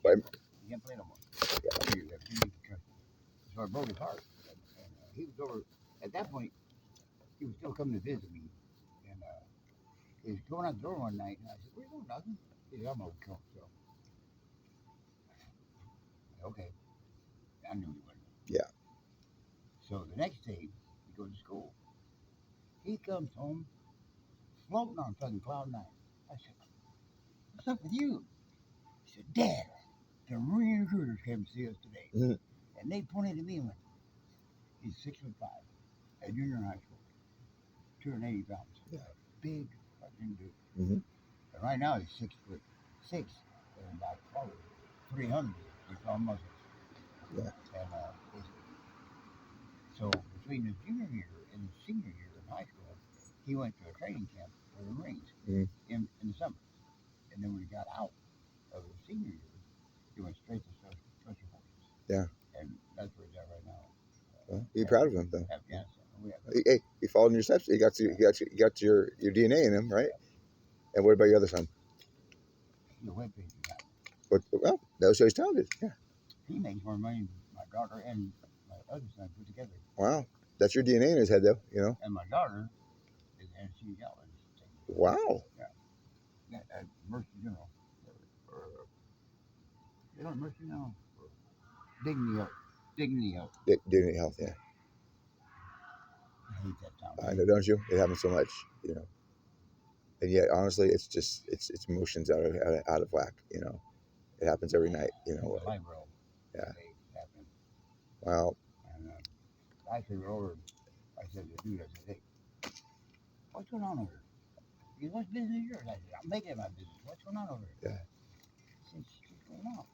But He can't play no more. yeah, So I broke his heart. And he was over, at that point, he was still coming to visit me. And he was going out the door one night, and I said, "Where you going, nothing?" He said, "I'm going to come." So, okay, I knew he wasn't. yeah. So the next day, he goes to school. He comes home floating on fucking cloud nine. I said, "What's up with you?" He said, "Dad, the Marine recruiters came to see us today." Mhm. And they pointed at me and went, "He's 6'5" at junior high school, 280 pounds. Yeah. Big fucking dude. Mm-hmm. And right now he's 6'6" and about probably 300 with all muscles. Yeah. And so between his junior year and his senior year in high school, he went to a training camp for the Marines Mm-hmm. in the summer. And then when he got out of his senior year, he went straight to Special Forces. Yeah. And that's where he's at right now. Well, be proud of him though. Afghanistan. Hey, he followed in your steps. He got your DNA in him, right? And what about your other son? The webpage you got. But well, that was how he's talented. Yeah. He makes more money than my daughter and my other son put together. Wow. That's your DNA in his head, though. You know. And my daughter is anesthesiologist. Wow. At Mercy General. Or you know Mercy now? Or Dignity Health. Dignity Health. DNA health. Yeah. I hate that town. I know, don't you? It happens so much. You know. And yet, honestly, it's just it's emotions out of whack. You know. It happens every night. You know. It's like bro. Yeah. Happened. Wow. And I said over. I said to the dude, I said, "Hey, what's going on over here?" He goes, "What's business is yours?" I said, "I'm making it my business. What's going on over here?" Yeah. He said, "What's going on?"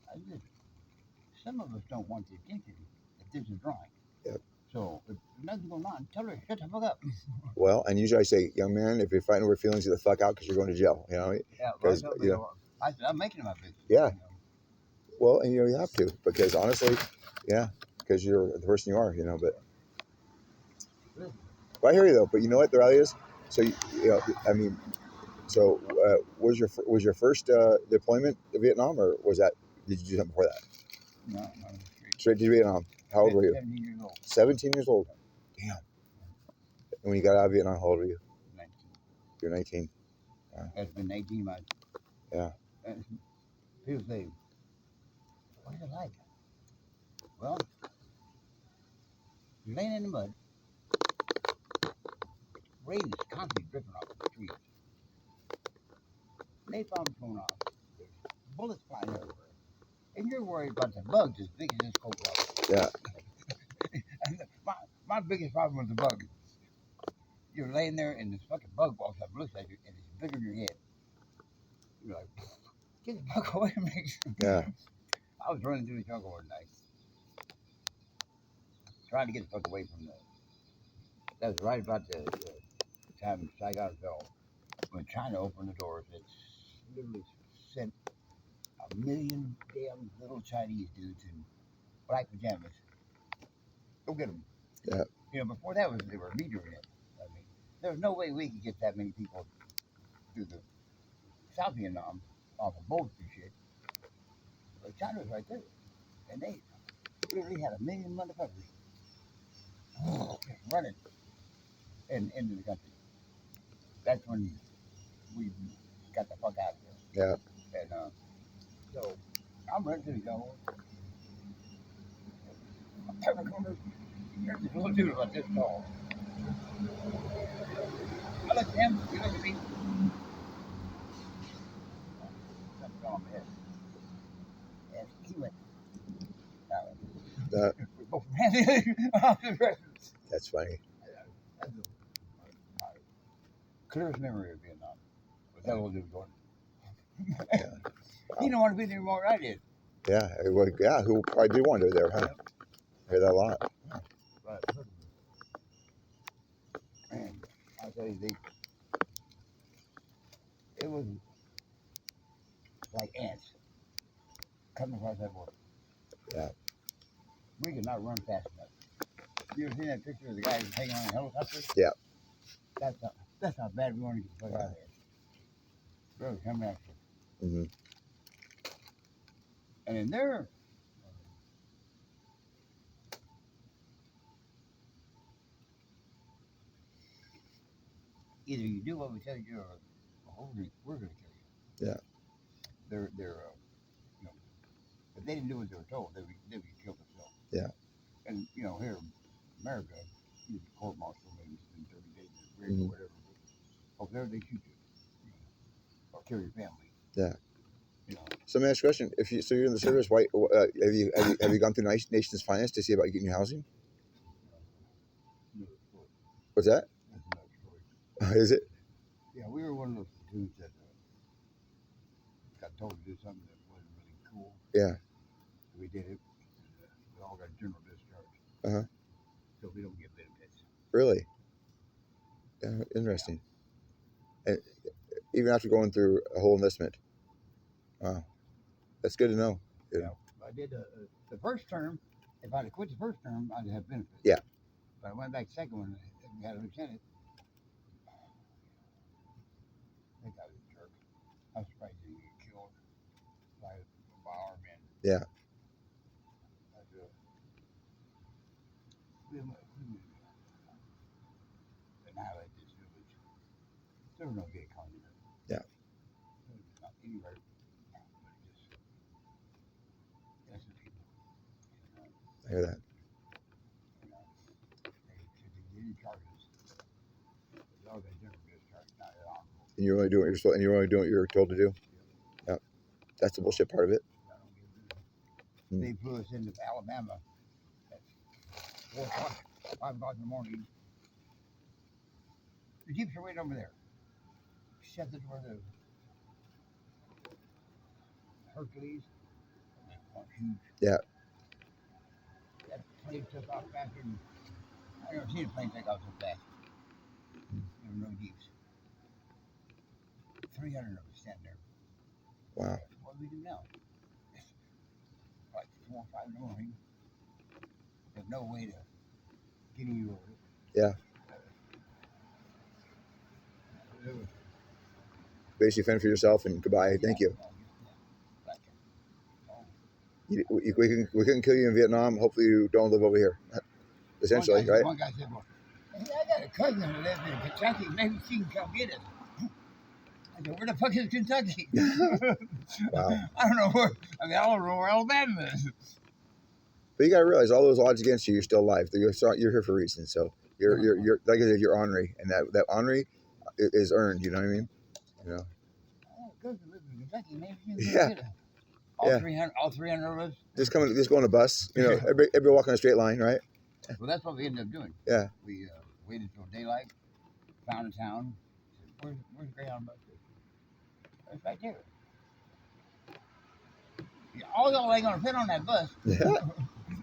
I said, "Some of us don't want the attention that this is drawing. Yep. So if there's nothing going on, tell her shut the fuck up." Well, and usually I say, young man, if you're fighting over feelings, get the fuck out because you're going to jail. You know. Yeah, Because you know. I said, "I'm making it my business." Yeah. You know? Well, and you have to because honestly, yeah, because you're the person you are. You know, but. Well, I hear you though, but you know what the reality is. So you know, I mean, so was your first deployment to Vietnam, or was that did you do something before that? No, Straight to Vietnam. How old were you? 17 years old. 17 years old. Damn. And when you got out of Vietnam, how old were you? 19. You're 19. It's been 18 months. Yeah. And people say, "What's it like?" Well, you're laying in the mud. Rain is constantly dripping off the trees. Napalm's going off. There's bullets flying everywhere. And you're worried about the bugs as big as this cold water. Yeah. my biggest problem with the bug, you're laying there and this fucking bug walks up, looks at you, and it's bigger than your head. You're like, "Get the fuck away from me." Yeah. I was running through the jungle one night, trying to get the fuck away from the. That was right about the time Saigon fell. When China opened the doors, it literally sent a million damn little Chinese dudes in black pajamas. Go get them. Yeah. You know, before that they were metering it. I mean, there's no way we could get that many people through the South Vietnam off of boats and shit. But China was right there, and they literally had a million motherfuckers running into the country. That's when we got the fuck out of there. Yeah. And so I'm running through the jungle. I'm turning corners. There's this little dude about this tall. I look at him. He looked at me. Something fell on my head. And he went. We both ran off the rest. That's funny. That's my clearest memory of Vietnam. Was that old dude going? Yeah. Wow. He didn't want to be there more than I did. Yeah. Well, yeah. Who probably did wander there, huh? Yep. I hear that a lot. But man, I'll tell you, it was like ants coming across that border. Yeah. We could not run fast enough. You ever seen that picture of the guy hanging on a helicopter? Yeah. That's how bad we wanted to get the fuck out of there. Bro, coming after. Mm-hmm. And in there, either you do what we tell you, or we're going to kill you. Yeah. They're you know, if they didn't do what they were told, they would get killed themselves. Yeah. And here in America, you get court martial maybe in 30 days or Mhm. whatever. But over there, they shoot you, or kill your family. Yeah. You know, So, let me ask you a question. If you so you're in the service, why have you gone through Nation's Finance to see about getting your housing? another story. What's that? That's another story. Is it? Yeah, we were one of those platoons that got told to do something that wasn't really cool. Yeah. We did it. And, we all got general discharge. Uh-huh. So we don't get benefits. Really? Yeah, interesting. And even after going through a whole enlistment. Wow. That's good to know. Good. Yeah. I did the first term. If I'd have quit the first term, I'd have benefits. Yeah. But I went back second one and got a lieutenant. I think I was a jerk. I was surprised he didn't get killed by our men. Yeah. But, we annihilate this village. There was no gay communism. Yeah. There was not anywhere. But just innocent people. I hear that. They didn't charge us. They all got general discharge, not at honorable. And you're only doing what you're supposed, and you're only doing what you're told to do. Yeah. That's the bullshit part of it. I don't give a damn. They flew us into Alabama at 4 o'clock, 5 o'clock in the morning. The Jeeps are waiting over there. Shut the door to Hercules. That huge. Yeah. That plane took off faster than I never seen a plane take off so fast. There were no Jeeps. 300 of us standing there. Wow. What do we do now? Like 4 or 5 in the morning. There's no way to get you over. Yeah. It was, Basically, fend for yourself and goodbye. Thank you. We couldn't kill you in Vietnam. Hopefully, you don't live over here. Essentially, right? One guy said, well, hey, I got a cousin who lives in Kentucky. Maybe she can come get us. I said, where the fuck is Kentucky? Wow. I don't know where. I don't know where Alabama is. But you gotta realize, all those odds against you, you're still alive. You're here for a reason. So you're like I said, you're ornery, and that ornery is earned. You know what I mean? You know. I got a cousin who lives in Kentucky. Maybe she can Yeah. get us. Yeah. All 300 of us. Just go on a bus. You know, everybody walk on a straight line, right? Well, that's what we ended up doing. Yeah. We waited till daylight, found a town. Said, where's the Greyhound bus? It's right there. Yeah, all y'all ain't gonna fit on that bus. Yeah.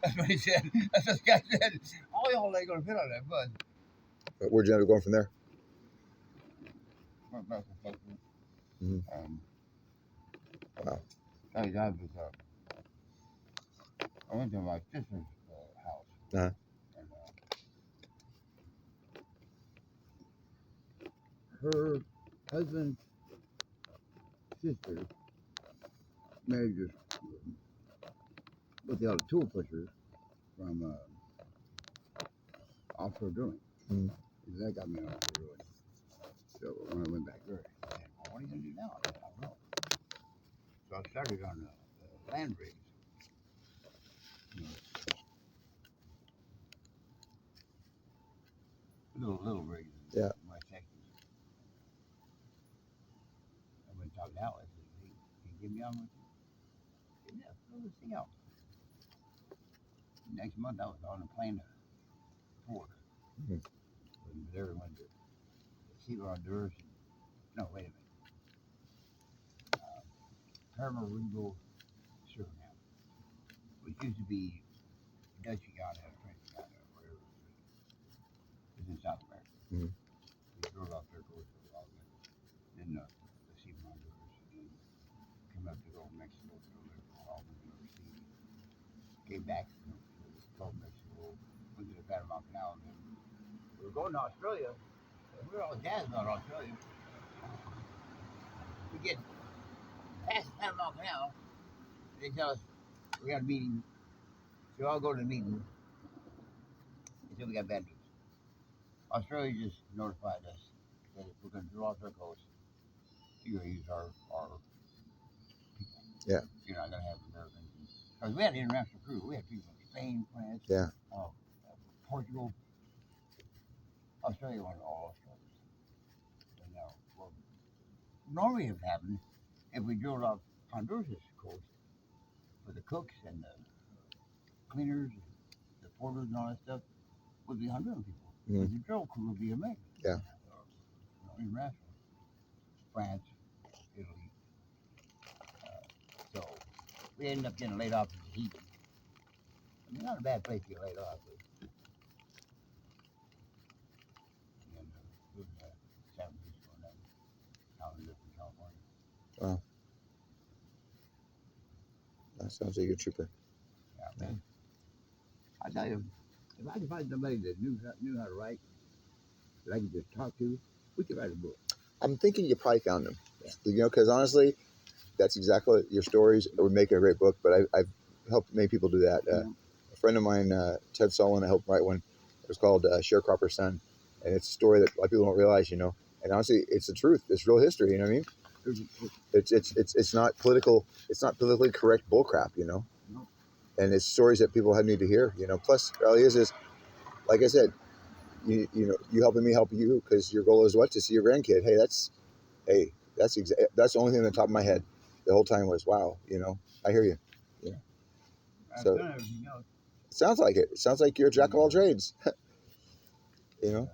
That's what he said. That's what the guy said. All y'all ain't gonna fit on that bus. But where'd you end up going from there? Went back to Texas. Mhm. Wow. I went to my sister's house. Uh-huh. And, her husband's sister married this, what they call a tool pusher from offshore drilling. Mhm. That got me on offshore drilling. So when I went back there, I said, well, what are you going to do now? I said, I don't know. So I started on the land rigs. Little rigs in West Texas. I went to talk to Alice. I said, hey, can you get me on with you? I said, yeah, fill this thing out. Next month I was on a plane to Ford. Mhm. There we went to Sealer, Honduras. No, wait a minute. Paramaribo, Suriname, which used to be Dutch Guyana, French Guyana, whatever. It's in South America. Mhm. We drove out there, of course, for a while. Then the Sealer, Honduras, and then came up to go to Mexico, to go there for a while. We never seen it. Came back to Gulf of Mexico, went to the Panama Canal, and then we were going to Australia. And we were all jazzed about Australia. We get past the Panama Canal, they tell us, we had a meeting. So I'll go to the meeting. They said we got bad news. Australia just notified us that if we're going to draw their coast, you're going to use our people. Yeah. You're not going to have Americans. Because we had an international crew. We had people from Spain, France, Yeah. Portugal, Australia, all Australians. And now, well, normally it would happen if we drilled off Honduras coast for the cooks and the cleaners, and the porters, and all that stuff would be Honduran people. Mhm. The drill crew would be American. Yeah. International. France, Italy. So we ended up getting laid off in Tahiti. I mean, not a bad place to get laid off. But, and it was San Francisco and then out in California. Wow. That sounds like a trooper. Yeah, man. I tell you, if I could find somebody that knew how to write, that I could just talk to, we could write a book. I'm thinking you probably found them. Yeah. You know, because honestly, that's exactly what your stories would make a great book. But I've helped many people do that. A friend of mine, Ted Sullivan, I helped write one. It was called Sharecropper's Son, and it's a story that a lot of people don't realize. You know, and honestly, it's the truth. It's real history. You know what I mean? It's not political. It's not politically correct bullcrap. You know, No. And it's stories that people need to hear. You know, plus reality is like I said, you know, you helping me help you because your goal is what, to see your grandkid. That's the only thing on the top of my head the whole time was, wow, you know, I hear you. Yeah. I've So- done everything else. It sounds like it. It sounds like you're a jack of all trades. You know,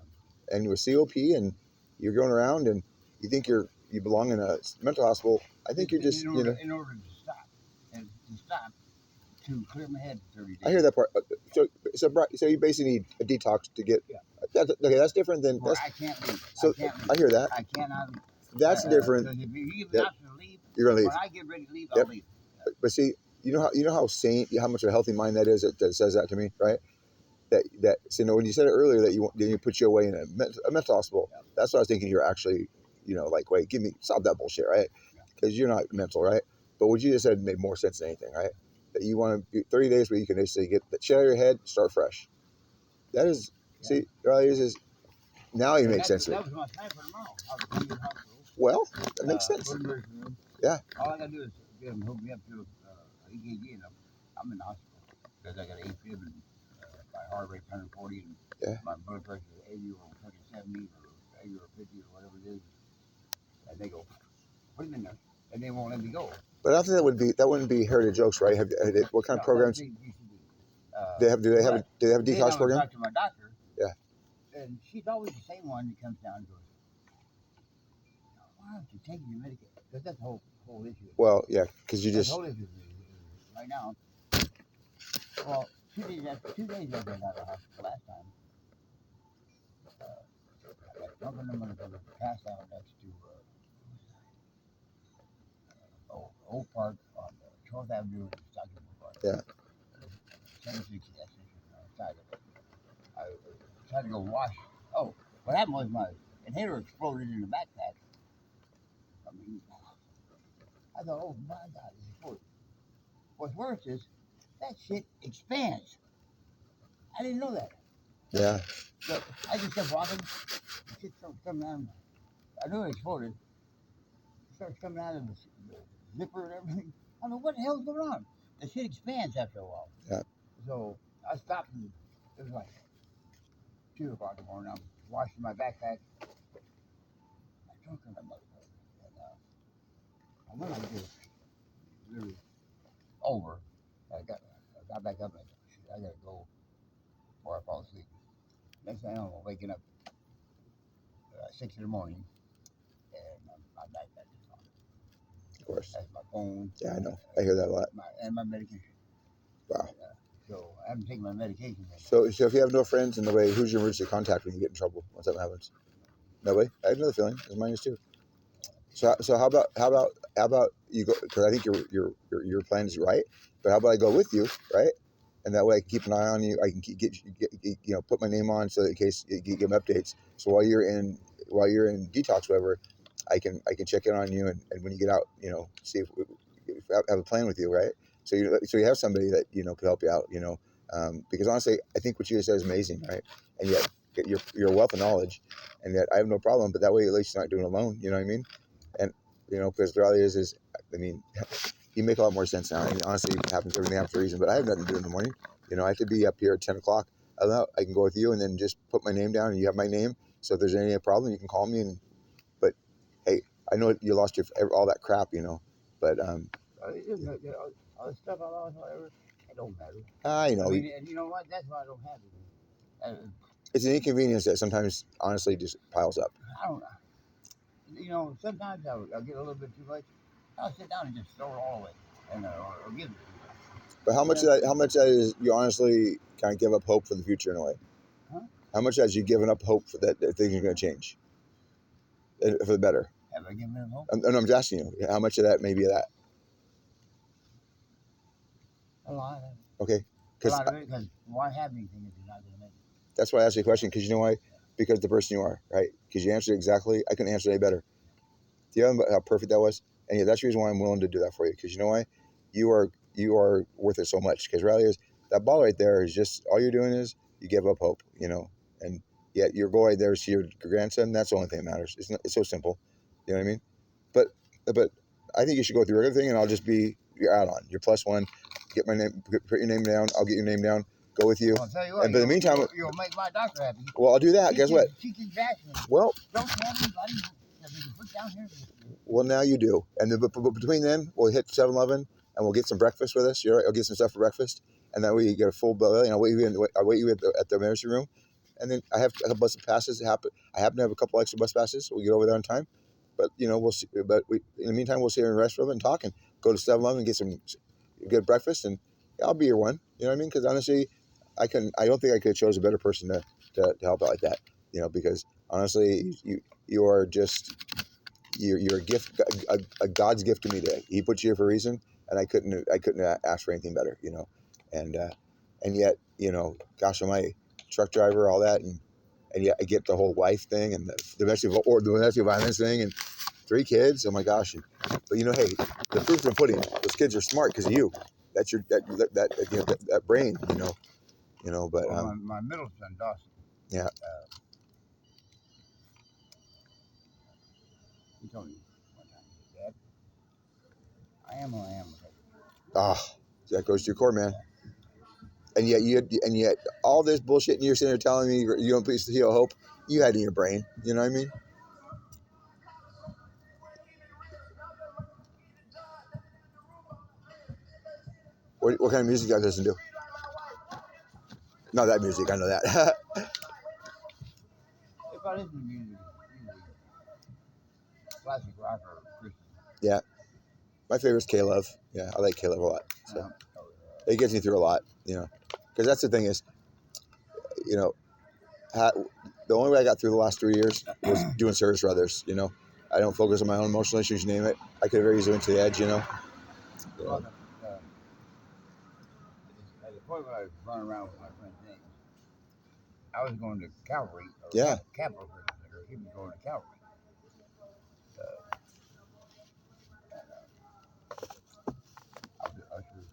and you're a COP and you're going around and you think you belong in a mental hospital. I think you're just, in you order, know, in order to stop and to clear my head for 30 days. I hear that part. So you basically need a detox to get. Yeah. Okay, that's different than. Where That's, I can't leave. so I can't leave. I hear that. I cannot leave. That's different. Because if you give me That- an option to leave, You're gonna leave. when I get ready to leave, Yep. I'll leave. But see, you know how sane, how much of a healthy mind that is that says that to me, right? That so, you know, when you said it earlier that you put you away in a mental hospital, Yeah. that's what I was thinking. You're actually, you know, like, wait, stop that bullshit, right? Yeah. Because you're not mental, right? But what you just said made more sense than anything, right? That you want to be 30 days where you can basically get the shit out of your head, start fresh. That is, Yeah. see, reality is now you And make sense of that it. was my plan for tomorrow. I was going to the hospital. Well, that makes sense. Go to the emergency room. Yeah. All I got to do is get them hook me up to EKG, and I'm in the hospital because I got AFib and my heart rate's 140 and Yeah. my blood pressure is 80 or fucking 70 or 80 or 50 or whatever it is. And they go, put him in there, and they won't let me go. But I don't think that wouldn't be Heritage Jokes, right? What kind of programs Do do they have a detox program? Talk to my doctor. Yeah. And she's always the same one that comes down and goes, why aren't you taking your medication? Because that's the whole issue. Well, yeah, because you That's just the whole issue is right now. Well, 2 days after I got out of the hospital last time, I got drunk on the motherfucker, passed out next to Oak Park on 12th Avenue in Stockton Boulevard. Yeah. 760 that station outside of it. I tried to go wash. Oh, what happened was my inhaler exploded in the backpack. I mean, I thought, oh my God, it's exploded. What's worse is that shit expands. I didn't know that. yeah. So I just kept walking. The shit starts coming out. I knew it exploded. It starts coming out of the zipper and everything. I mean, what the hell's going on? The shit expands after a while. Yeah. So I stopped and it was like 2 o'clock in the morning. I'm washing my backpack. I drunk on that motherfucker. And when I get really over, I got back up and shit, I gotta go before I fall asleep. Next thing I know, I'm waking up 6 in the morning, and my backpack is on. Of course. That's my phone. Yeah, I know. I hear that a lot. And my medication. Wow. So I haven't taken my medication yet. So if you have no friends in the way, who's your emergency contact when you get in trouble? When something happens? Nobody. I have another feeling. Because mine is too. So how about you go? Because I think your plan is right. But how about I go with you, right? And that way I can keep an eye on you. I can get put my name on so that in case you give them updates. So while you're in detox, whatever, I can check in on you and when you get out, see if I have a plan with you, right? So you have somebody that could help you out. Because honestly, I think what you just said is amazing, right? And yet you're a wealth of knowledge, and yet I have no problem. But that way, at least you're not doing it alone. You know what I mean? And because the reality is, I mean, you make a lot more sense now. And honestly, everything happens for a reason. But I have nothing to do in the morning. I have to be up here at 10 o'clock. I don't know. I can go with you, and then just put my name down, and you have my name. So if there's any problem, you can call me. But hey, I know you lost all that crap, but All the stuff I lost, whatever, it don't matter. I I know mean, and you know what? That's why I don't have it. it's an inconvenience that sometimes honestly just piles up. I don't. Sometimes I'll get a little bit too much. I'll sit down and just throw it all away, and or give it. But how much of that is you honestly kind of give up hope for the future in a way? Huh? How much has you given up hope for that things are going to change for the better? Have I given them hope? I'm just asking you, how much of that may be that? A lot of it. Okay, A lot of it, because why have anything if you're not going to make it? that's why I asked you a question, because you know why? Because the person you are, right? Because you answered exactly. I couldn't answer any better. Do you know how perfect that was? And yeah, that's the reason why I'm willing to do that for you. Because you know why? You are worth it so much. Because reality is that ball right there is just all you're doing is you give up hope, and yet your goal right there is to your grandson. That's the only thing that matters. It's so simple. You know what I mean? But I think you should go through everything, and I'll just be your add-on, your plus one. Get my name, put your name down. I'll get your name down. Go with you. I'll tell you what. But in the meantime, you'll make my doctor happy. Well, I'll do that. Guess what? She keeps asking. Well, don't you have anybody that we can put down here? Well, now you do. And then, but between then, we'll hit 7-Eleven and we'll get some breakfast with us. I'll get some stuff for breakfast, and that way you get a full belly. And I'll wait you at the emergency room, and then I have a bus passes. I happen to have a couple extra bus passes, so we get over there on time. But we'll see. But in the meantime, we'll sit here in the restaurant and talk, and go to 7-Eleven and get some good breakfast, and I'll be your one. You know what I mean? Because honestly, I don't think I could have chose a better person to help out like that. Because honestly, you are just. You're a gift, a God's gift to me today. He put you here for a reason, and I couldn't ask for anything better, and yet, gosh almighty, truck driver, all that, and yet I get the whole wife thing and the domestic violence thing and 3 kids. Oh my gosh! But hey, the proof's in the pudding. Those kids are smart because of you. That's that brain, But well, my middle son, Dawson. Yeah. He told me one time, Dad, I am who I am. That goes to your core, man. And yet all this bullshit, and you're sitting there telling me you don't please feel hope. You had it in your brain. You know what I mean? What kind of music do you guys listen to? Not that music. I know that. If I listen to music, usually classic rock or Christian. Yeah. My favorite is K-Love. Yeah, I like K-Love a lot. So it gets me through a lot, because that's the thing is, the only way I got through the last 3 years was doing service for others. I don't focus on my own emotional issues. You name it, I could have very easily went to the edge. Well, at the point where I was running around with my friend James, I was going to Calvary. Yeah. Capital Center. He was going to Calvary. I was usher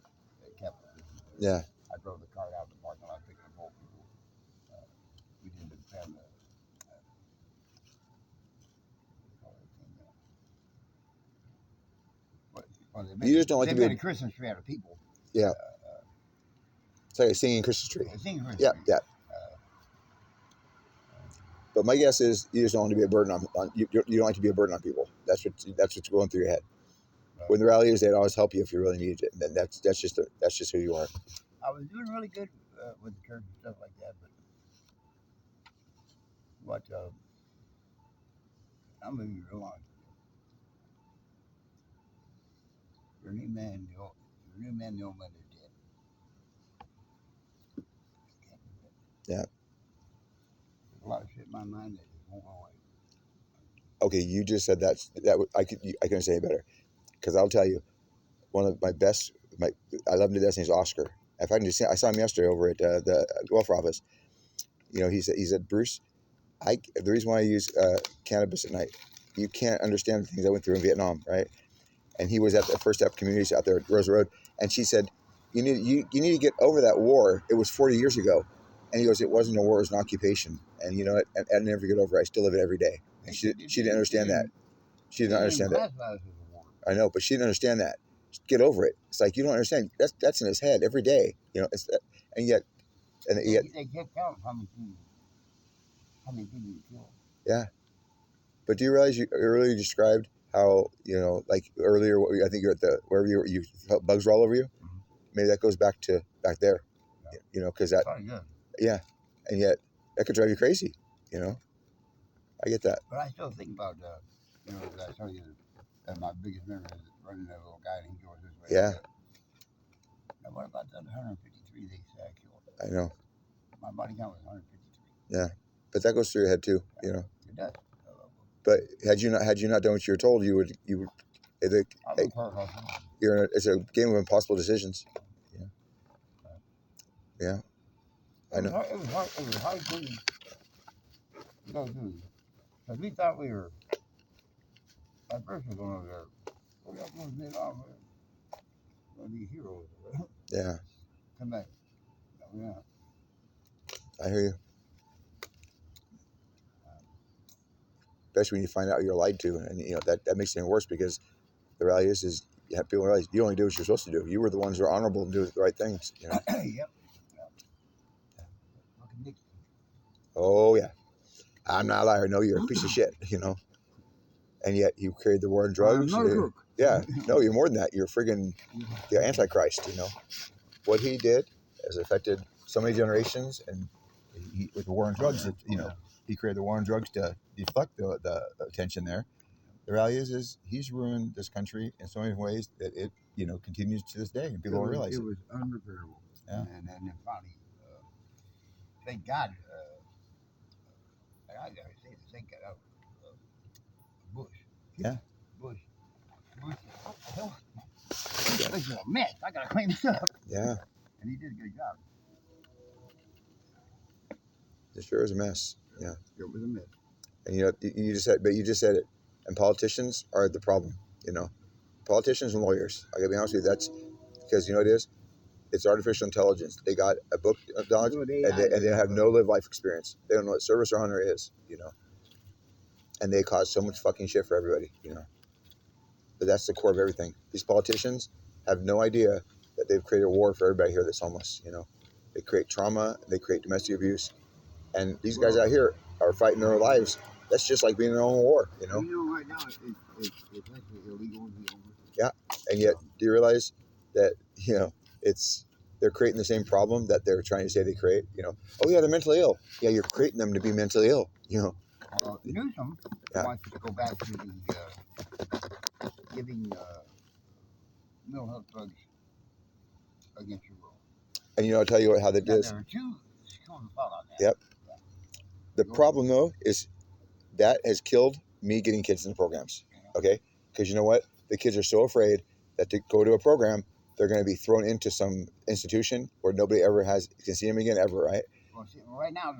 at Capital Center. Yeah. I drove the car out of the parking lot picking up old people. We did the family. You just don't like to be a Christmas tree out of people. Yeah. It's like a singing Christmas tree. Yeah. But my guess is you just don't want to be a burden on you. You don't like to be a burden on people. That's what's going through your head. Right. When the reality is, they'd always help you if you really needed it. And that's just who you are. I was doing really good with the church and stuff like that, but I'm moving you real on. Your new man, the old man is dead. Yeah. There's a lot of shit in my mind that just won't go away. Okay, you just said that I couldn't say it better, because I'll tell you, one of my best, I love him to death. His name's Oscar. In fact, I saw him yesterday over at the welfare office. He said, Bruce, the reason why I use cannabis at night, you can't understand the things I went through in Vietnam, right? And he was at the First Step Communities out there at Rosa Road, And she said, you need to get over that war. It was 40 years ago. And he goes, it wasn't a war, it was an occupation. And you know what? I never get over it. I still live it every day. And she didn't understand that. She didn't understand that. I know, but she didn't understand that. Get over it. It's like, you don't understand. That's in his head every day. You know, and yet, they kept count how many people you killed. Yeah. But do you realize you earlier described how, you know, like earlier, I think you're at wherever you felt bugs were all over you. Mm-hmm. Maybe that goes back there, Yeah. you know, because that, Probably good. yeah. And yet that could drive you crazy, you know. I get that. But I still think about, you know, I tell you that my biggest memory is running that little guy and he goes this way. Yeah. Now, what about the 153 they say I killed? I know. My body count was 153. Yeah. But that goes through your head too, you know. It does. But had you not done what you were told, you would. It's a game of impossible decisions. Yeah. Yeah. I know. It was hard to go through. Because we thought we were, at first we were going over there, we got going to be off. We're going to be heroes. Yeah. Come back. No, we're not. I hear you. Especially when you find out you're lied to, and you know that makes it worse because the reality is you have people realize you only do what you're supposed to do. You were the ones who are honorable and do the right things. You know. Yep. Oh yeah, I'm not a liar. No, you're a piece of shit. You know. And yet you created the war on drugs. Yeah, no, you're more than that. You're friggin' the Antichrist. You know what he did has affected so many generations, and with the war on drugs, you know, he created the war on drugs to deflect the attention there. The reality is he's ruined this country in so many ways that it, you know, continues to this day, and people don't realize it. It was unrepairable. Yeah. And then finally, thank God, I gotta say, thank God, Bush. Yeah. Bush. What the hell? This is a mess. I gotta clean this up. Yeah. And he did a good job. It sure is a mess. Yeah. It was a mess. And you know, you just said it. And politicians are the problem. You know, politicians and lawyers. I gotta be honest with you. That's because you know what it is. It's artificial intelligence. They got a book of knowledge, and they have no live life experience. They don't know what service or honor is. You know, and they cause so much fucking shit for everybody. You know, but that's the core of everything. These politicians have no idea that they've created a war for everybody here that's homeless. You know, they create trauma. They create domestic abuse. And these guys out here are fighting their lives. That's just like being in their own war, you know? You know, right now, it's actually illegal in the homeless. Yeah. And yet, do you realize that, you know, they're creating the same problem that they're trying to say they create? You know, oh, yeah, they're mentally ill. Yeah, you're creating them to be mentally ill, you know? Newsom wants to go back to the giving mental health drugs against your will. And, you know, I'll tell you how that is. There are two schools of thought on that. Yep. The problem, though, is that has killed me getting kids in the programs, okay? Because you know what? The kids are so afraid that to go to a program, they're going to be thrown into some institution where nobody ever can see them again ever, right? Well, see, right now,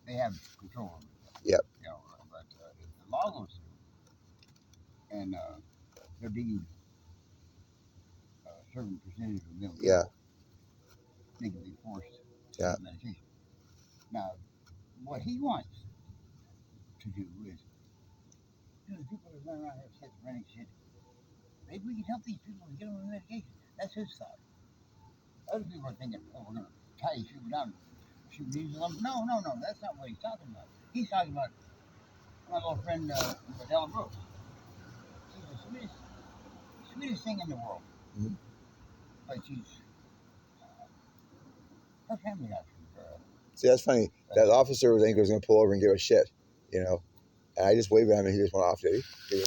they have control of it. Yep. You know, but if the law goes through, and they're deemed a certain percentage of them, they can be forced to take medication. Now, what he wants to do is, the people that run around here schizophrenic shit, maybe we can help these people and get them on medication. That's his thought. Other people are thinking, oh, we're going to tie these people down, shoot needles on them. No, that's not what he's talking about. He's talking about my little friend, Adela Brooks. She's the sweetest thing in the world. Mm-hmm. But her family got her. See, that's funny. That officer was going to pull over and give a shit, you know. And I just waved at him and he just went off, did he?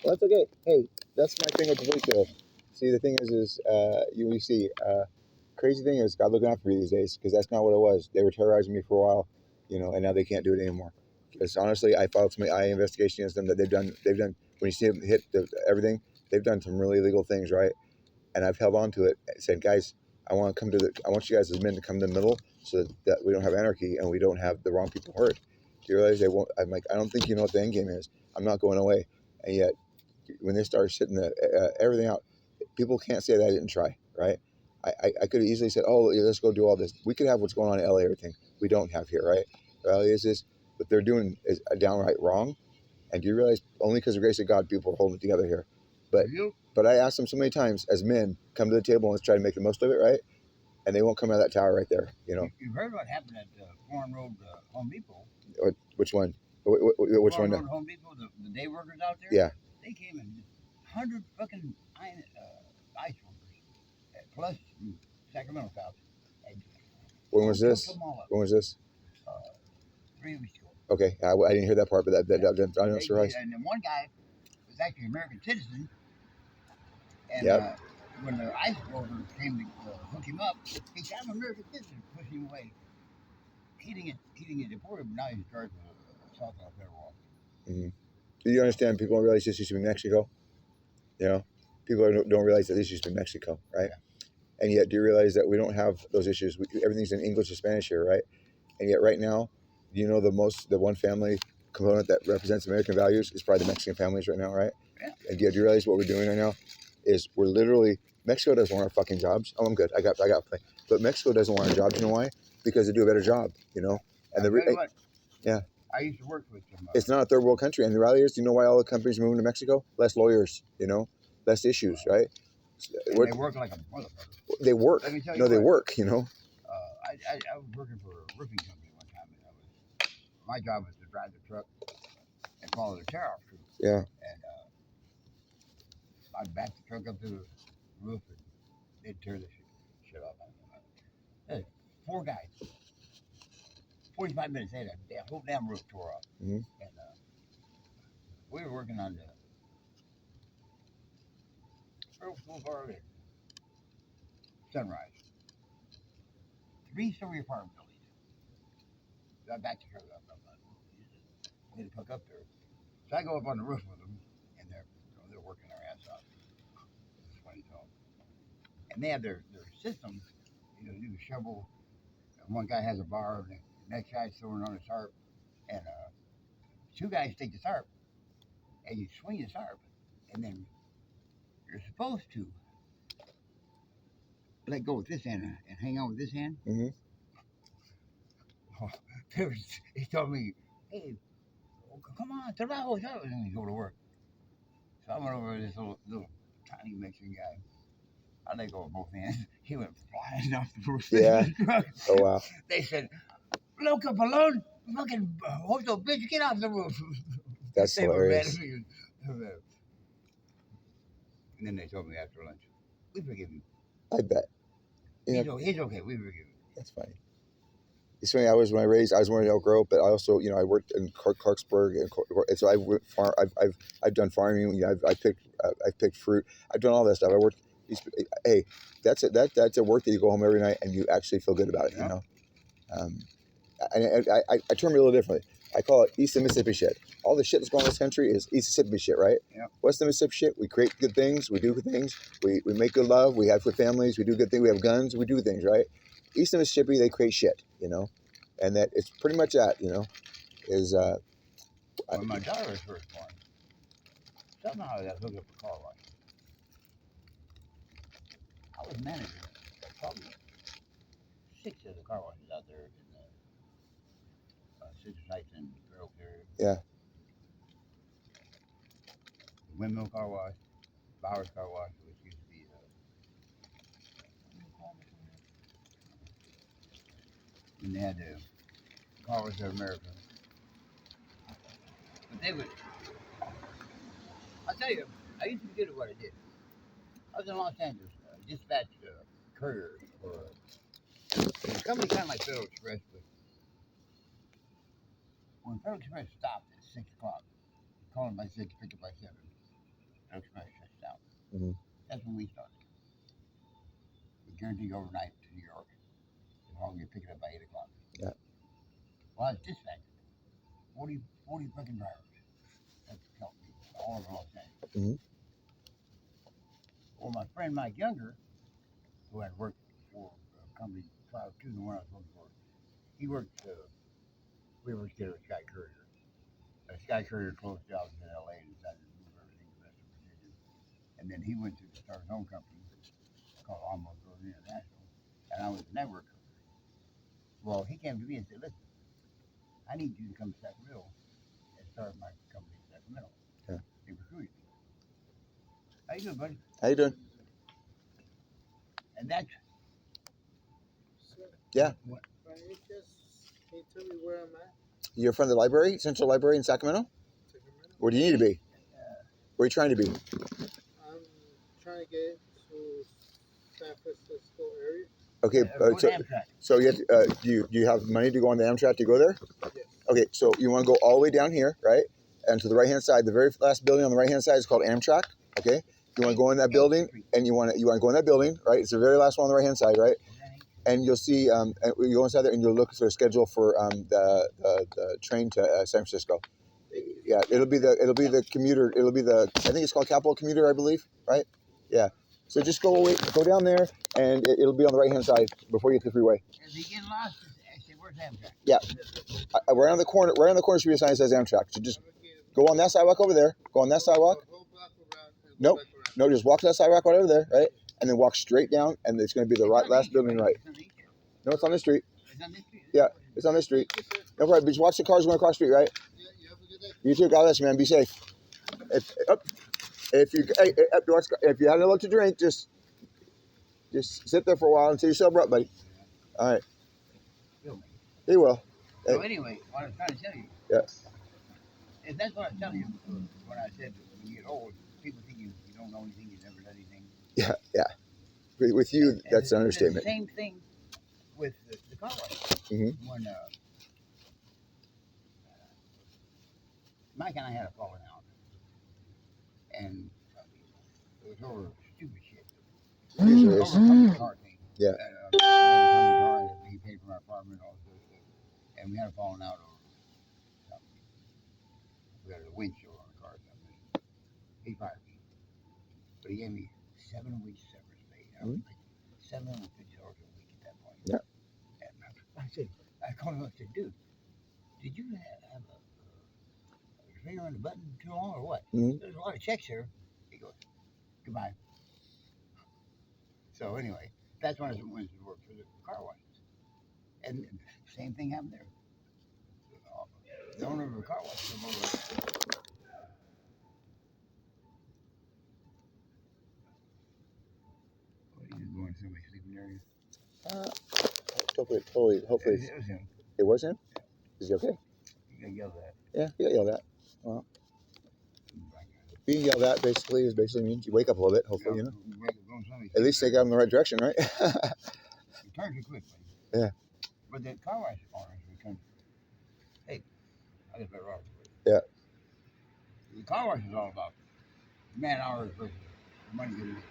Well, that's okay. Hey, that's my thing with the police show. See, the thing is you see, crazy thing is God looking out for me these days because that's not what it was. They were terrorizing me for a while, you know, and now they can't do it anymore. Because honestly, I filed some investigation against them that they've done. When you see them hit everything, they've done some really illegal things, right? And I've held on to it and said, guys, I want you guys as men to come to the middle so that we don't have anarchy and we don't have the wrong people hurt. Do you realize they won't? I'm like, I don't think you know what the end game is. I'm not going away, and yet when they start shitting everything out, people can't say that I didn't try, right? I could have easily said, oh, yeah, let's go do all this. We could have what's going on in LA, everything we don't have here, right? The reality is this, what they're doing is downright wrong. And do you realize only because of the grace of God, people are holding it together here? But You, but I asked them so many times as men, come to the table and let's try to make the most of it, right? And they won't come out of that tower right there, you know. you've heard what happened at Foreign Road Home Depot. Which one? Which Foreign one? Road Home Depot, the day workers out there. Yeah. They came in 100 fucking ice workers, plus Sacramento cops. And When was took this? them all up. When was this? 3 weeks ago. Okay, I didn't hear that part, but I'm not surprised. And then one guy was actually an American citizen. And Yep. when the ice workers came to hook him up, he said, I'm an American citizen, pushed him away. He didn't get deported, but now he's charged with assault on a federal officer. Mm-hmm. Do you understand? People don't realize this used to be Mexico. You know, people don't realize that this used to be Mexico, right? Yeah. And yet, do you realize that we don't have those issues? Everything's in English or Spanish here, right? And yet, right now, you know, the one family component that represents American values is probably the Mexican families right now, right? Yeah. And do you realize what we're doing right now is we're literally, Mexico doesn't want our fucking jobs. Oh, I'm good. I got. But Mexico doesn't want our jobs. You know why? Because they do a better job. You know. And yeah. I used to work with them. It's not a third world country, and the reality is, do you know why all the companies are moving to Mexico? Less lawyers, you know, less issues, right? They work like a motherfucker. They work. Let me tell you No, they what. work. You know. I was working for a roofing company one time, and my job was to drive the truck and follow the tear-off crew. Yeah. And I'd back the truck up to the roof, and they'd tear the shit off. Hey, 4 guys. 45 minutes later, the whole damn roof tore off. Mm-hmm. And we were working on the Earl Boulevard and Sunrise. 3-story apartment buildings. I backed the truck up. We had to hook up there. So I go up on the roof with them, and they're working their ass off. It's funny talk. And they have their system. You do a shovel. And one guy has a bar, and the next guy's throwing on his harp. And 2 guys take the harp, and you swing his harp, and then you're supposed to let go with this hand and hang on with this hand. Mm-hmm. Oh, he told me, hey, come on, trabajo, and he go to work. So I went over to this little tiny Mexican guy. I let go with both hands. He went flying off the roof. Yeah. Oh wow. They said, "Loca Balone, fucking hosto bitch, get off the roof." That's They were mad hilarious. at me. And then they told me after lunch, "We forgive him. I bet. Yeah. He's okay. We forgive him." That's funny. It's funny. I was born in Elk Grove, but I also, you know, I worked in Clarksburg, and so I went farm. I've done farming. You know, I picked fruit. I've done all that stuff. I worked. Hey, that's a work that you go home every night and you actually feel good about it. Yeah. You know. I term it a little differently. I call it East of Mississippi shit. All the shit that's going on in this country is East Mississippi shit, right? Yeah. West of Mississippi shit, we create good things, we do good things, we make good love, we have good families, we do good things, we have guns, we do things, right? East of Mississippi, they create shit, you know? And that it's pretty much that, you know, is... When my daughter was first born, somehow I got hooked up a car wash. I was manager of probably 6 of the car washes out there in the Citrus Heights and Fair Oaks area. Yeah. The Windmill Car Wash, Bowers Car Wash, which used to be and they had the Car Wash of America. But they would, I'll tell you, I used to be good at what I did. I was in Los Angeles, dispatched courier for a company kind of like Federal Express, but when Federal Express stopped at 6 o'clock, call them by 6, pick up by 7, Federal Express shuts down. Mm-hmm. That's when we started. We guaranteed overnight to New York, as long as you pick it up by 8 o'clock. Yeah. Well, I was dispatched 40 fucking drivers. That's helped me all over Los Angeles. Mm-hmm. Well, my friend Mike Younger, who had worked for a company prior to the one I was working for, he worked, we worked together at Sky Courier. Sky Courier closed jobs in LA and decided to move everything to the rest of And then he went to start his own company called Almost Growers International, and I was a networker. Well, he came to me and said, "Listen, I need you to come to Sacramento and start my company in Sacramento." Yeah. He recruited me. How you doing, buddy? How you doing? And that's Yeah. what Can you tell me where I'm at? You're from the library, Central Library in Sacramento? Sacramento? Where do you need to be? Where are you trying to be? I'm trying to get to San Francisco area. Okay, go so, to Amtrak. so you have to, do you have money to go on the Amtrak to go there? Yes. Okay, so you want to go all the way down here, right? And to the right hand side, the very last building on the right hand side is called Amtrak. Okay, you want to go in that building, and you want to go in that building, right? It's the very last one on the right hand side, right? And you'll see, and you go inside there, and you'll look for a schedule for the train to San Francisco. Yeah, it'll be the commuter. I think it's called Capital Commuter, I believe, right? Yeah. So just go down there, and it'll be on the right hand side before you hit the freeway. If you get lost, say, where's Amtrak? Yeah. Right on the corner should be a sign that says Amtrak. So just go on that sidewalk over there. Go on that sidewalk. The whole block around and Nope. go back around. No, just walk to that sidewalk right over there, right? And then walk straight down, and it's going to be the last building right. No, it's on the street. It's on this street. Yeah, it's on this street. No problem. Just watch the cars going across the street, right? Yeah, you have a good day. You too. God bless you, man. Be safe. If you have no luck to drink, just sit there for a while until you sober up, buddy. All right. He will. So anyway, what I was trying to tell you. Yeah. If that's what I was telling you when I said when you get old, people think you don't know anything, you never done anything. Yeah, yeah. With you, that's an understatement. The same thing with the car wash. Mm-hmm. When Mike and I had a falling out, and it was over stupid shit. Usually Over is. a company car thing. Yeah. I had a company car, and he paid for my apartment and all this other stuff. And we had a falling out over something. We had a windshield on the car or something. He fired me. But he gave me 7 weeks severance pay. I was like $750 a week at that point. Yeah. And I called him up and said, "Dude, did you have a finger on the button too long or what? Mm-hmm. There's a lot of checks here." He goes, "Goodbye." So anyway, that's when I went to work for the car washes. And the same thing happened there. The owner of the car wash came over. What are you going to somebody sleeping area? Hopefully, It was him. it was him. Is he okay? He got yelled at. Yeah, he got yelled at. Well, being yelled at basically means you wake up a little bit. Hopefully, you know. At least they got him in the right direction, right? He turned too quick, buddy. Yeah. But the car wash owners returned. Hey, I got better offers for you. Yeah. The car wash is all about man hours versus money getting in.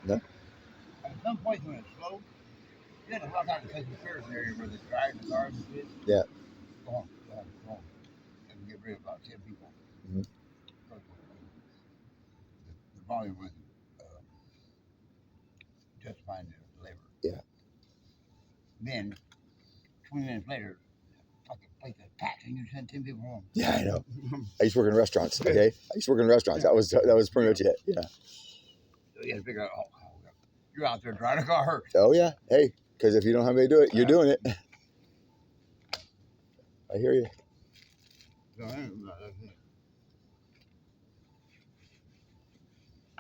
Yeah. At some point when it's slow, you have to walk out the customer service area where they're driving the cars and shit. Yeah. Go home. And get rid of about 10 people. Mhm. The volume wasn't justifying the labor. Yeah. Then, 20 minutes later, fucking place is packed and you send 10 people home. Yeah, I know. I used to work in restaurants. Okay, I used to work in restaurants. That was pretty much it. Yeah. So you got to figure out, you're out there driving a car. Oh yeah. Hey, because if you don't have anybody to do it, you're doing it. I hear you. So, that's it.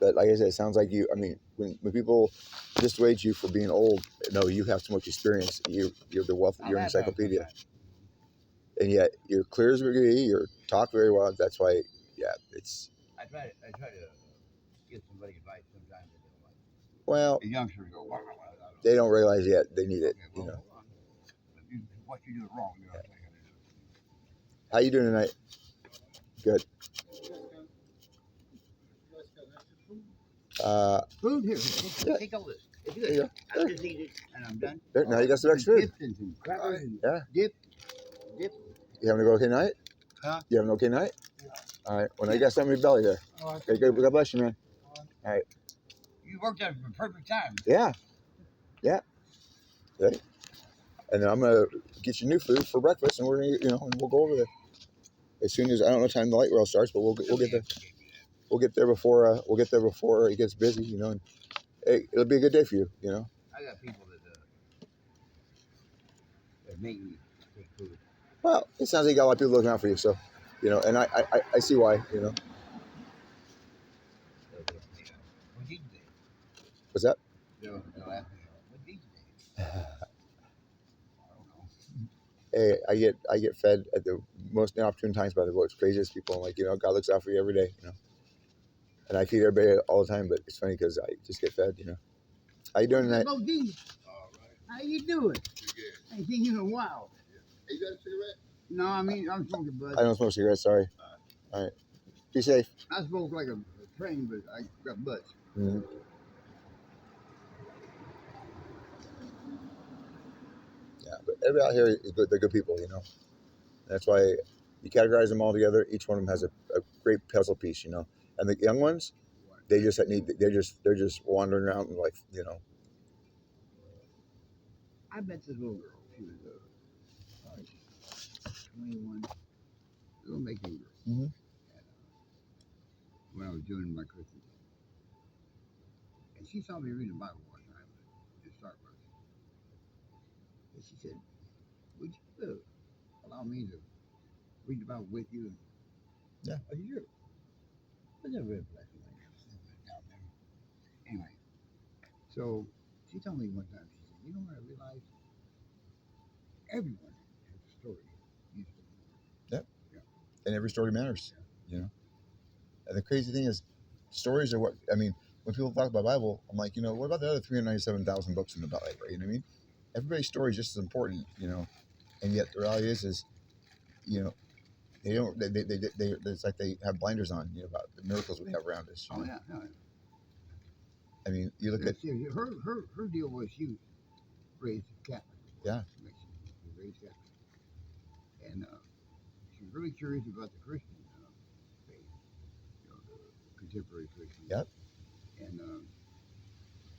But like I said, it sounds like you. I mean, when people dissuade you for being old, no, you have so much experience. You're the wealth. You're an encyclopedia, and yet you're clear as a bee. You're talk very well. That's why, yeah, it's. I try to give somebody advice sometimes. Well, The youngsters go, wow. they don't realize yet they need it. You know. What you do is wrong. You know what I'm saying? How you doing tonight? Good. Food here. Take all this. It's There you good. go. I just eat it and I'm done. There, now you got some extra food. Dips and some crackers and Yeah. dip. You having a okay night? Huh? You having an okay night? All right. Well, now you got something in your belly there. Okay, good. God bless you, man. You worked out for perfect time. Yeah. Yeah. Right. And then I'm gonna get you new food for breakfast, and we're gonna, and we'll go over there as soon as I don't know what time the light rail starts, but we'll get there. we'll get there before it gets busy, you know. And hey, it'll be a good day for you, you know. I got people that make me take food. Well, it sounds like you got a lot of people looking out for you, so you know, and I see why, you know. What did you do? What's that? They'll ask me, what did you do? I don't know. Hey, I get fed at the most inopportune times by the world's craziest people. I'm like, you know, God looks out for you every day, you know. And I feed everybody all the time, but it's funny because I just get fed, you know. How you doing tonight? Hello, D. All right. How you doing? Pretty good. I ain't seen you in a while. Hey, you got a cigarette? No, I mean, I'm smoking, bud. I don't smoke cigarettes, sorry. All right. Be safe. I smoke like a train, but I got butts. Mm-hmm. Yeah, but everybody out here is good. They're good people, you know. That's why you categorize them all together. Each one of them has a great puzzle piece, you know. And the young ones, they're just wandering around and like, you know. I bet this little girl, she was 21, little Mexican girl. Mm-hmm. When I was doing my Christian thing. And she saw me reading the Bible one time in Starbucks. And she said, would you allow me to read the Bible with you? Yeah. I said, sure. But they're very blessed down there. Anyway, so she told me one time, she said, you know what I realized? Everyone has a story. Yep. Yeah. And every story matters, you know. And the crazy thing is, stories are what, I mean, when people talk about Bible, I'm like, you know, what about the other 397,000 books in the Bible, you know what I mean? Everybody's story is just as important, you know. And yet the reality is, you know, they don't, it's like they have blinders on, you know, about the miracles we have around us. Oh, yeah. I mean, you look at her deal was she was raised Catholic. Yeah. She was raised Catholic. And she was really curious about the Christian faith, you know, the contemporary Christian. Yep. And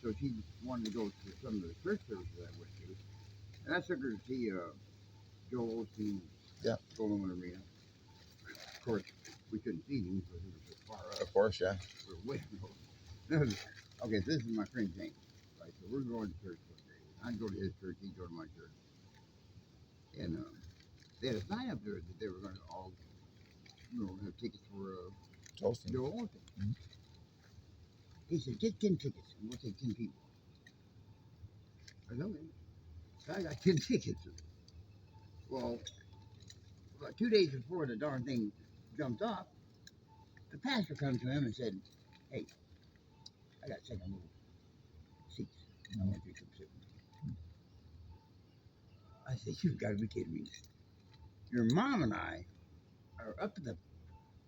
so she wanted to go to some of the church services I went to. And I took her to see Joel Osteen, Yeah. Golden Arena. Of course, we couldn't see him because he was so far up. Of course, yeah. We were way over. Okay, so this is my friend James. Right, so we're going to church one day. I'd go to his church, he'd go to my church. And they had a sign up there that they were going to all, you know, have tickets for Joel Osteen. Joel Osteen. Mm-hmm. He said, get 10 tickets, and we'll take 10 people. I said, okay. So I got 10 tickets. Well, about 2 days before the darn thing jumped off, the pastor comes to him and said, hey, I got second row seats. I want you to come sit with me. I said, you've got to be kidding me. Your mom and I are up at the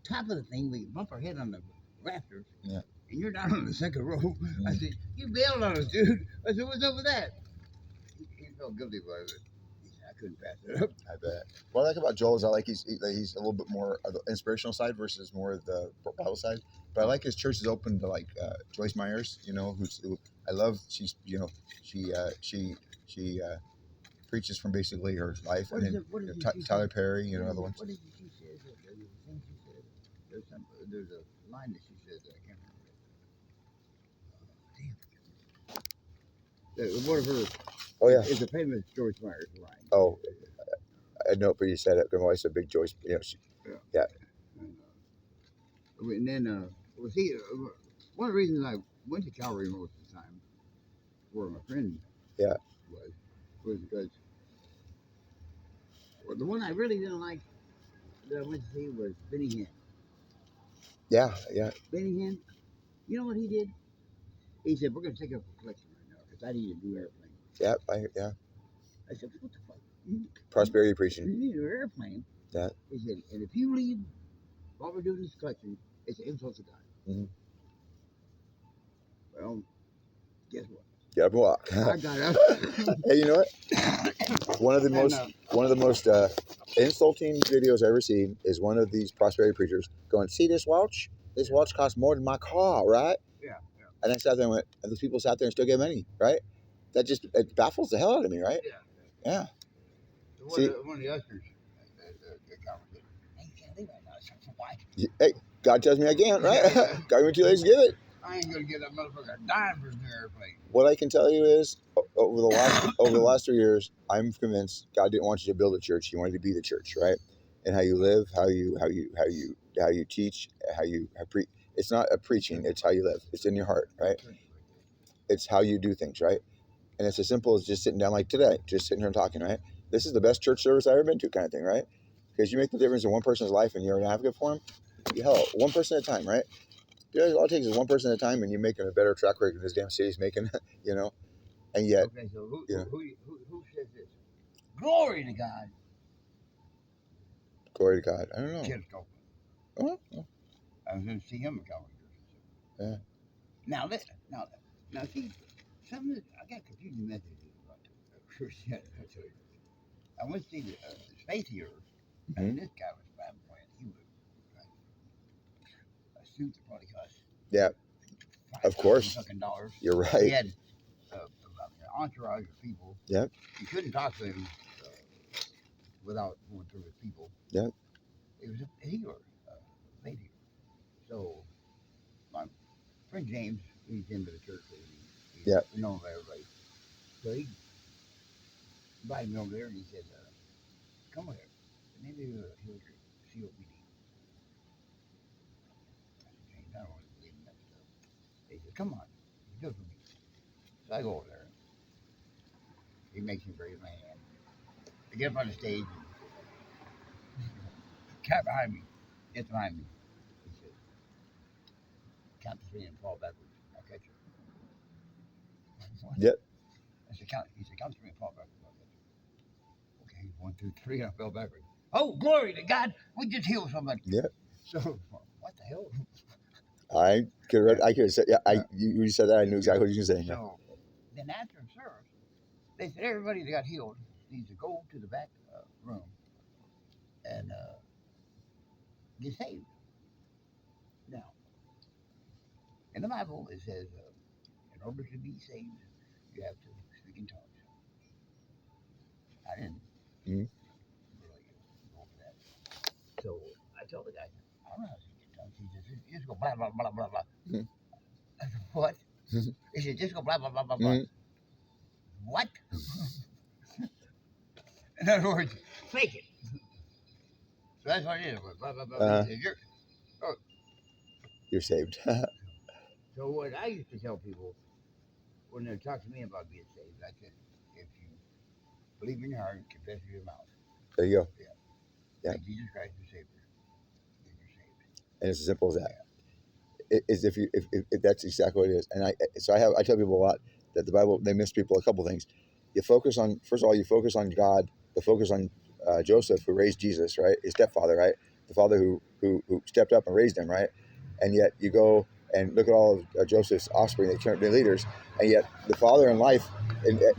top of the thing. We bump our head on the rafters. Yeah. And you're down on the second row. I said, you bailed on us, dude. I said, what's up with that? He felt guilty about it. He said, I couldn't pass it up. I bet. What I like about Joel is I like he's a little bit more of the inspirational side versus more of the Bible side. But I like his church is open to like Joyce Myers, you know, who I love. She's, you know, she preaches from basically her life. What and is then it, Tyler Perry, you know, other ones. What did she say? The thing she said. There's a line that she said that I can't remember. Damn. One of her. Oh yeah. It's a famous Joyce Myers line. Oh, I know, but you said it. My wife's a big Joyce. You know, yeah. And then, well, see, one of the reasons I went to Calvary most of the time, where my friend was because the one I really didn't like that I went to see was Benny Hinn. Yeah. Benny Hinn, you know what he did? He said, we're going to take up a collection right now because I need a new airplane. Yeah. I said, what the fuck? Prosperity preaching. You need an airplane. Yeah. He said, and if you leave while we're doing this collection, it's an insult to God. Mm-hmm. Well, guess what? Get up and walk. I got up. Hey, you know what? One of the most insulting videos I've ever seen is one of these prosperity preachers going, "See this watch? This watch costs more than my car, right?" Yeah. And I sat there and went, and those people sat there and still get money, right? That just it baffles the hell out of me, right? Yeah. One of the ushers, the conversation. Hey, you can't leave right now. It's for white. Hey, God tells me I can't, right? God gave me 2 legs to give it. I ain't gonna give that motherfucker a dime for his new airplane. What I can tell you is, over the last 3 years, I'm convinced God didn't want you to build a church. He wanted you to be the church, right? And how you live, how you teach, how you preach. It's not a preaching. It's how you live. It's in your heart, right? It's how you do things, right? And it's as simple as just sitting down like today, just sitting here and talking, right? This is the best church service I've ever been to, kind of thing, right? Because you make the difference in one person's life and you're an advocate for him. Hell, one person at a time, right? All it takes is one person at a time, and you're making a better track record than this damn city's making, you know. And yet, Okay, so who you know, who says this? Glory to God. glory to God. I don't know. Kid Stokely. Oh, I was going to see him a couple of years ago. yeah. Now listen, now see, some of this, I got confusing messages about Christianity. I went to see the Space Heroes, and this guy was flamboyant. He was like a suit that probably cost Yeah, of course. $5,000 fucking. You're He right. had about an entourage of people. Yep. You couldn't talk to him without going through his people. Yep. It was a hero, Space Hero. So my friend James, he's into the church. He's Yep. known by everybody. So he invited me over there, and he said, "Come over here. Maybe he'll COPD." I said, "James, I don't want to believe in that stuff." He said, "Come on, do it for me." So I go over there. He makes me raise my hand. I get up on the stage, and cat behind me gets behind me. He said, "Count to 3 and fall backwards. I'll catch you." What? Yep. I said, "Count." He said, "Count to 3 and fall backwards. I'll catch you." Okay, 1, 2, 3, and I fell backwards. Oh, glory to God! We just healed somebody. Yep. So what the hell? I could have said, yeah. You said that. I knew exactly what you were saying. Yeah. So then after the service, they said everybody that got healed needs to go to the back room and get saved. Now, in the Bible, it says, in order to be saved, you have to speak in tongues. I didn't Mhm. really go for that. So I told the guy, I don't know how to speak in tongues. He says, "You just go blah, blah, blah, blah, blah." Mhm. I said, "What?" He said, "Just go blah, blah, blah, blah, blah." Mhm. What? In other words, fake it. So that's what it is. Blah, blah, blah. Uh-huh. He said, You're saved. So what I used to tell people when they talk to me about being saved, I said, if you believe in your heart and confess with your mouth, There you go. Yeah. that Jesus Christ is Savior, then you're saved. And it's as simple as that. Is if that's exactly what it is. And I tell people a lot that the Bible, they miss people a couple things. You focus on, first of all, you focus on God. You focus on Joseph, who raised Jesus, right? His stepfather, right? The father who stepped up and raised him, right? And yet you go and look at all of Joseph's offspring; they turned into leaders. And yet the father in life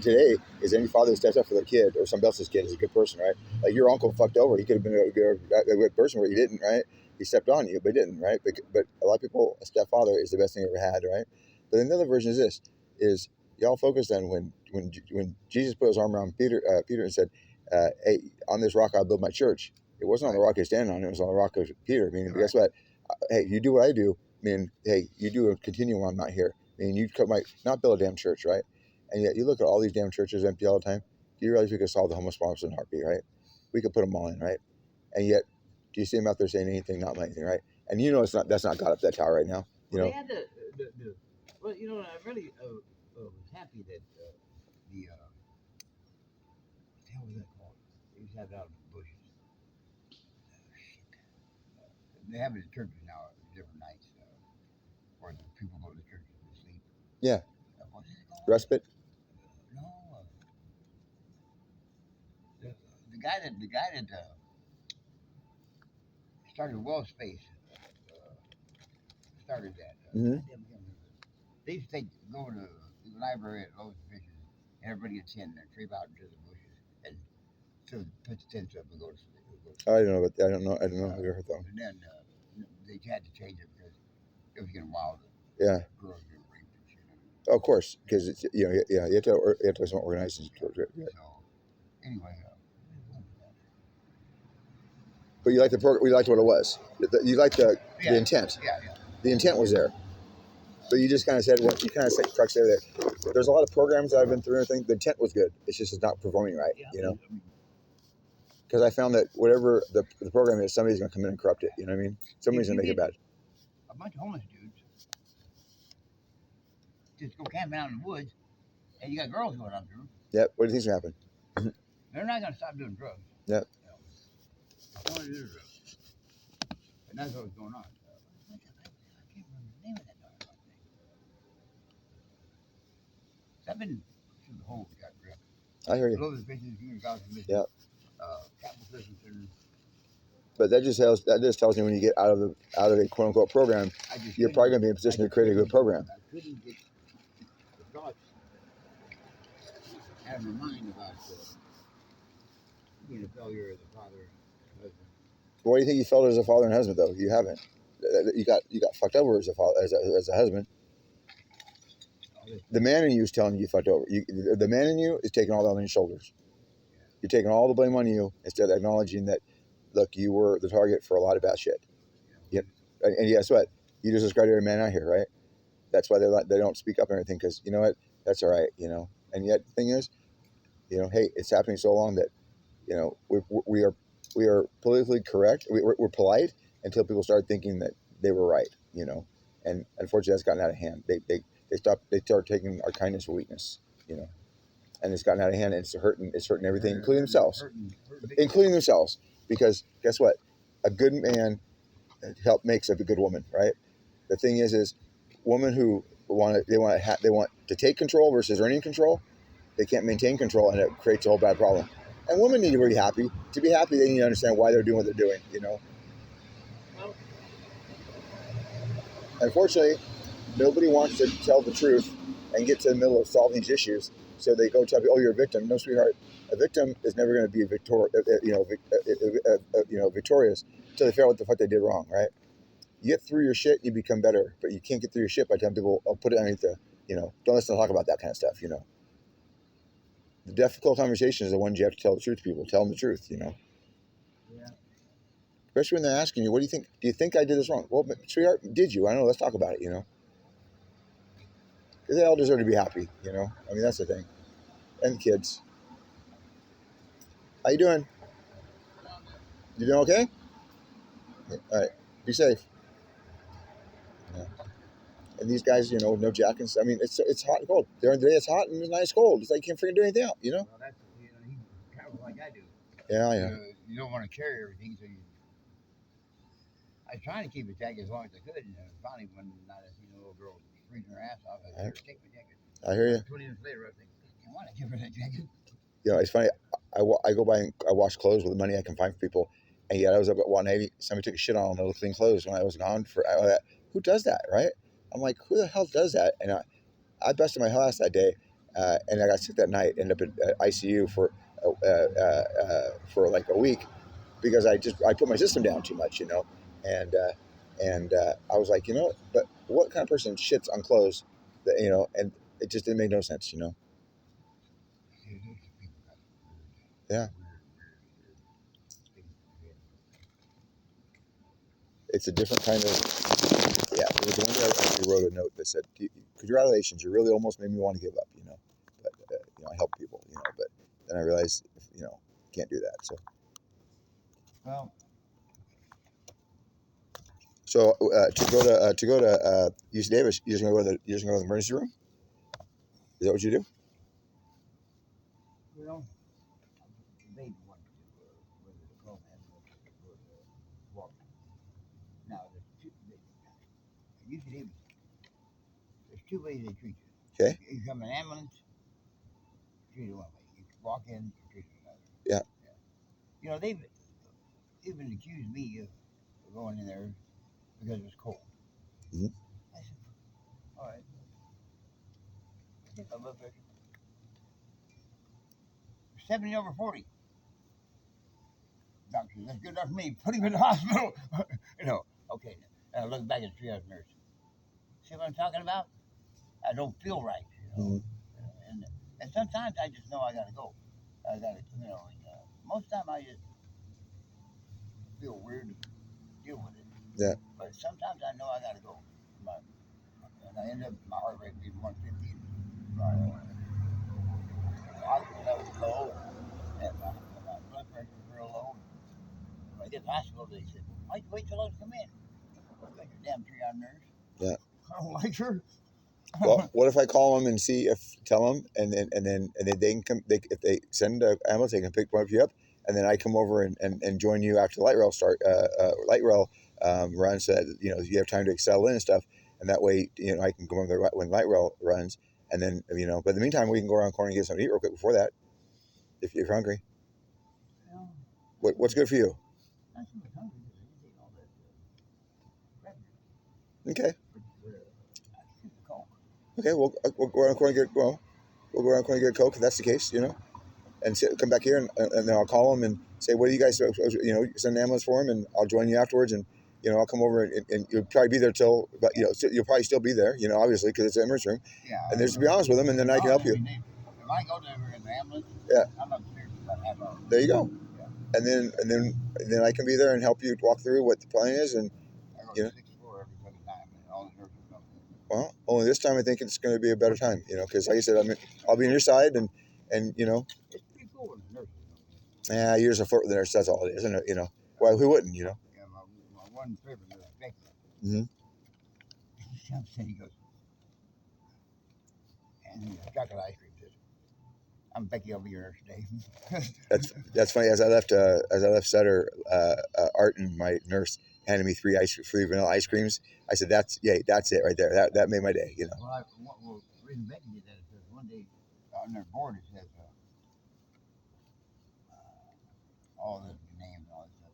today is any father that steps up for their kid or somebody else's kid is a good person, right? Like your uncle fucked over; he could have been a good person, where he didn't, right? He stepped on you, but he didn't, right? But a lot of people, a stepfather is the best thing they ever had, right? But another version is this: is y'all focused on when Jesus put his arm around Peter and said, "Hey, on this rock I'll build my church." It wasn't on the rock he's standing on; it was on the rock of Peter. Meaning, but guess what? Hey, you do what I do. I mean, hey, you do and continue when I'm not here. I mean, you might not build a damn church, right? And yet you look at all these damn churches empty all the time. Do you realize we could solve the homeless problem in a heartbeat, right? We could put them all in, right? And yet, do you see them out there saying anything, not anything, right? And you know that's not God up that tower right now. You know. They had well, you know, I really was happy that the what the hell was that called? They used to have it out in the bushes. Shit. They have it in churches now, different nights, where the people go to the churches to sleep. Yeah. What is it called? Respite. No. The guy that started Well Space started that. Mm-hmm. They used to go to the library at Lowe's Fishes, and everybody gets in and creep out into the bushes, and so put the tents up and go to sleep. I don't know, but I don't know. I have heard that. And then they had to change it because it was getting wild. Yeah. Girls getting raped and shit. Oh, of course, because it's you have to have some organized. So anyway, But you liked the program. You liked what it was. You liked the intent. Yeah. The intent was there. But you just kind of said you kind of said crux there. There's a lot of programs that I've been through and things. The intent was good. It's just it's not performing right. Yeah. You know. Because I found that whatever the program is, somebody's going to come in and corrupt it. You know what I mean? Somebody's going to make it bad. A bunch of homeless dudes just go camping out in the woods, and you got girls going up through. Yeah. What do you think's going to happen? They're not going to stop doing drugs. Yeah. They want to do drugs. And that's what's going on. I can't remember the name of that darn thing. I've been through the whole got grip. I hear you. Love the business, junior college business. Yeah. Capital Business Center. But that just tells me when you get out of a quote unquote program, you're probably going to be in a position to create a good program. I couldn't get the thoughts out of my mind about being a failure as a father, husband. What do you think you felt as a father and husband though? You haven't. You got fucked over as a father, as a husband. The man in you is telling you fucked over. The man in you is taking all that on your shoulders. You're taking all the blame on you instead of acknowledging that, look, you were the target for a lot of bad shit. Yeah. And guess what? You just described every man out here, right? That's why they don't speak up and everything, because you know what? That's all right, you know. And yet the thing is, you know, hey, it's happening so long that, you know, we are politically correct. We're polite until people start thinking that they were right, you know. And unfortunately, that's gotten out of hand. They start taking our kindness for weakness, you know. And it's gotten out of hand, and it's hurting everything, including themselves. Because guess what? A good man makes up a good woman, right? The thing is women who want to take control versus earning control, they can't maintain control, and it creates a whole bad problem. And women need to be happy. To be happy, they need to understand why they're doing what they're doing, you know. Unfortunately, nobody wants to tell the truth and get to the middle of solving these issues. So they go tell me, "Oh, you're a victim." No, sweetheart. A victim is never going to be victorious until they figure out what the fuck they did wrong, right? You get through your shit, you become better, but you can't get through your shit by telling people, "I'll put it underneath the," you know. Don't listen to talk about that kind of stuff, you know. The difficult conversations are the ones you have to tell the truth to people. Tell them the truth, you know. Yeah. Especially when they're asking you, "What do you think? Do you think I did this wrong?" Well, sweetheart, did you? I don't know. Let's talk about it, you know. Because they all deserve to be happy, you know. I mean, that's the thing. And kids. How you doing? You doing okay? All right. Be safe. Yeah. And these guys, you know, no jackets. I mean, it's hot and cold. During the day, it's hot and it's nice cold. It's like you can't freaking do anything out, you know? Well, that's, you know, he travels like I do. Yeah. You don't want to carry everything, so I was trying to keep a jacket as long as I could, and finally, one night I seen a little girl freezing her ass off. I said, "Take my jacket." I hear you. 20 minutes later, I think, "I want to give her that jacket." You know, it's funny. I go by and I wash clothes with the money I can find for people, and yet I was up at 180. Somebody took a shit on the clean clothes when I was gone for. Who does that, right? I'm like, who the hell does that? And I busted my ass that day, and I got sick that night. Ended up at ICU for like a week because I put my system down too much, you know. And I was like, you know, but what kind of person shits on clothes that, you know? And it just didn't make no sense, you know. Yeah. It's a different kind of, yeah. There was one day I actually wrote a note that said, "Congratulations, you really almost made me want to give up," you know. But you know, I help people, you know. But then I realized, you know, can't do that. Well, So to go to UC Davis, you're just gonna go to the emergency room. Is that what you do? well, they want to whether to go and walk. Now, usually there's two ways they treat you. Okay. You come in an ambulance, treat it one way. You walk in, treat it another. Yeah. You know, they've even accused me of going in there because it was cold. Mhm. I said, all right. I think I look at 70 over 40. Doctor, that's good enough for me. Put him in the hospital. You know, okay. And I look back at the triage nurse. See what I'm talking about? I don't feel right. You know? Mhm. And sometimes I just know I got to go. I got to, you know, most of the time I just feel weird to deal with it. Yeah. But sometimes I know I gotta go. My, and I end up my heart rate being 150. My oxygen level's low, and my blood pressure's real low. When I get to the hospital, they said, "Why'd you wait till I come in? You got your damn 3-hour nurse." Yeah. I don't like her. Well, what if I call them and tell them, and then they can come. If they send an ambulance, they can pick one of you up, and then I come over and join you after the light rail light rail run, so that you have time to excel in and stuff, and that way I can go over when light rail runs, and then But in the meantime, we can go around the corner and get something to eat real quick before that, if you're hungry. Well, What's good for you? I'm not so much hungry because I just ate all that crap. Okay. But I shoot the Coke. Okay. We'll go around the corner and get we'll go around the corner and get a Coke if that's the case, and come back here and then I'll call them and say, what do you guys, send an ambulance for him, and I'll join you afterwards, and I'll come over and you'll probably be there till, but you'll probably still be there, obviously, because it's an emergency room, Yeah. and just to be honest with them, and then I can help you. If I go there in the ambulance, Yeah. I'm upstairs for about half hour. There you go. Yeah. And then I can be there and help you walk through what the plan is, and I go to the 6th floor every fucking time, and all the nurses know. well, only this time I think it's going to be a better time, because like I said, I'll be on your side, and It's pretty cool when the nurses know. yeah, years of flirt with the nurse, that's all it is, isn't it? Well, who wouldn't, Yeah, my one favorite nurse, Becky. Mm-hmm. He goes, and chocolate ice cream says, "I'm Becky, I'll be your nurse today." That's funny. As I left Sutter, Art and my nurse handed me three vanilla ice creams. I said, that's it right there. That made my day. Well, the reason Becky did that is because one day on their board it says all the names and all this stuff.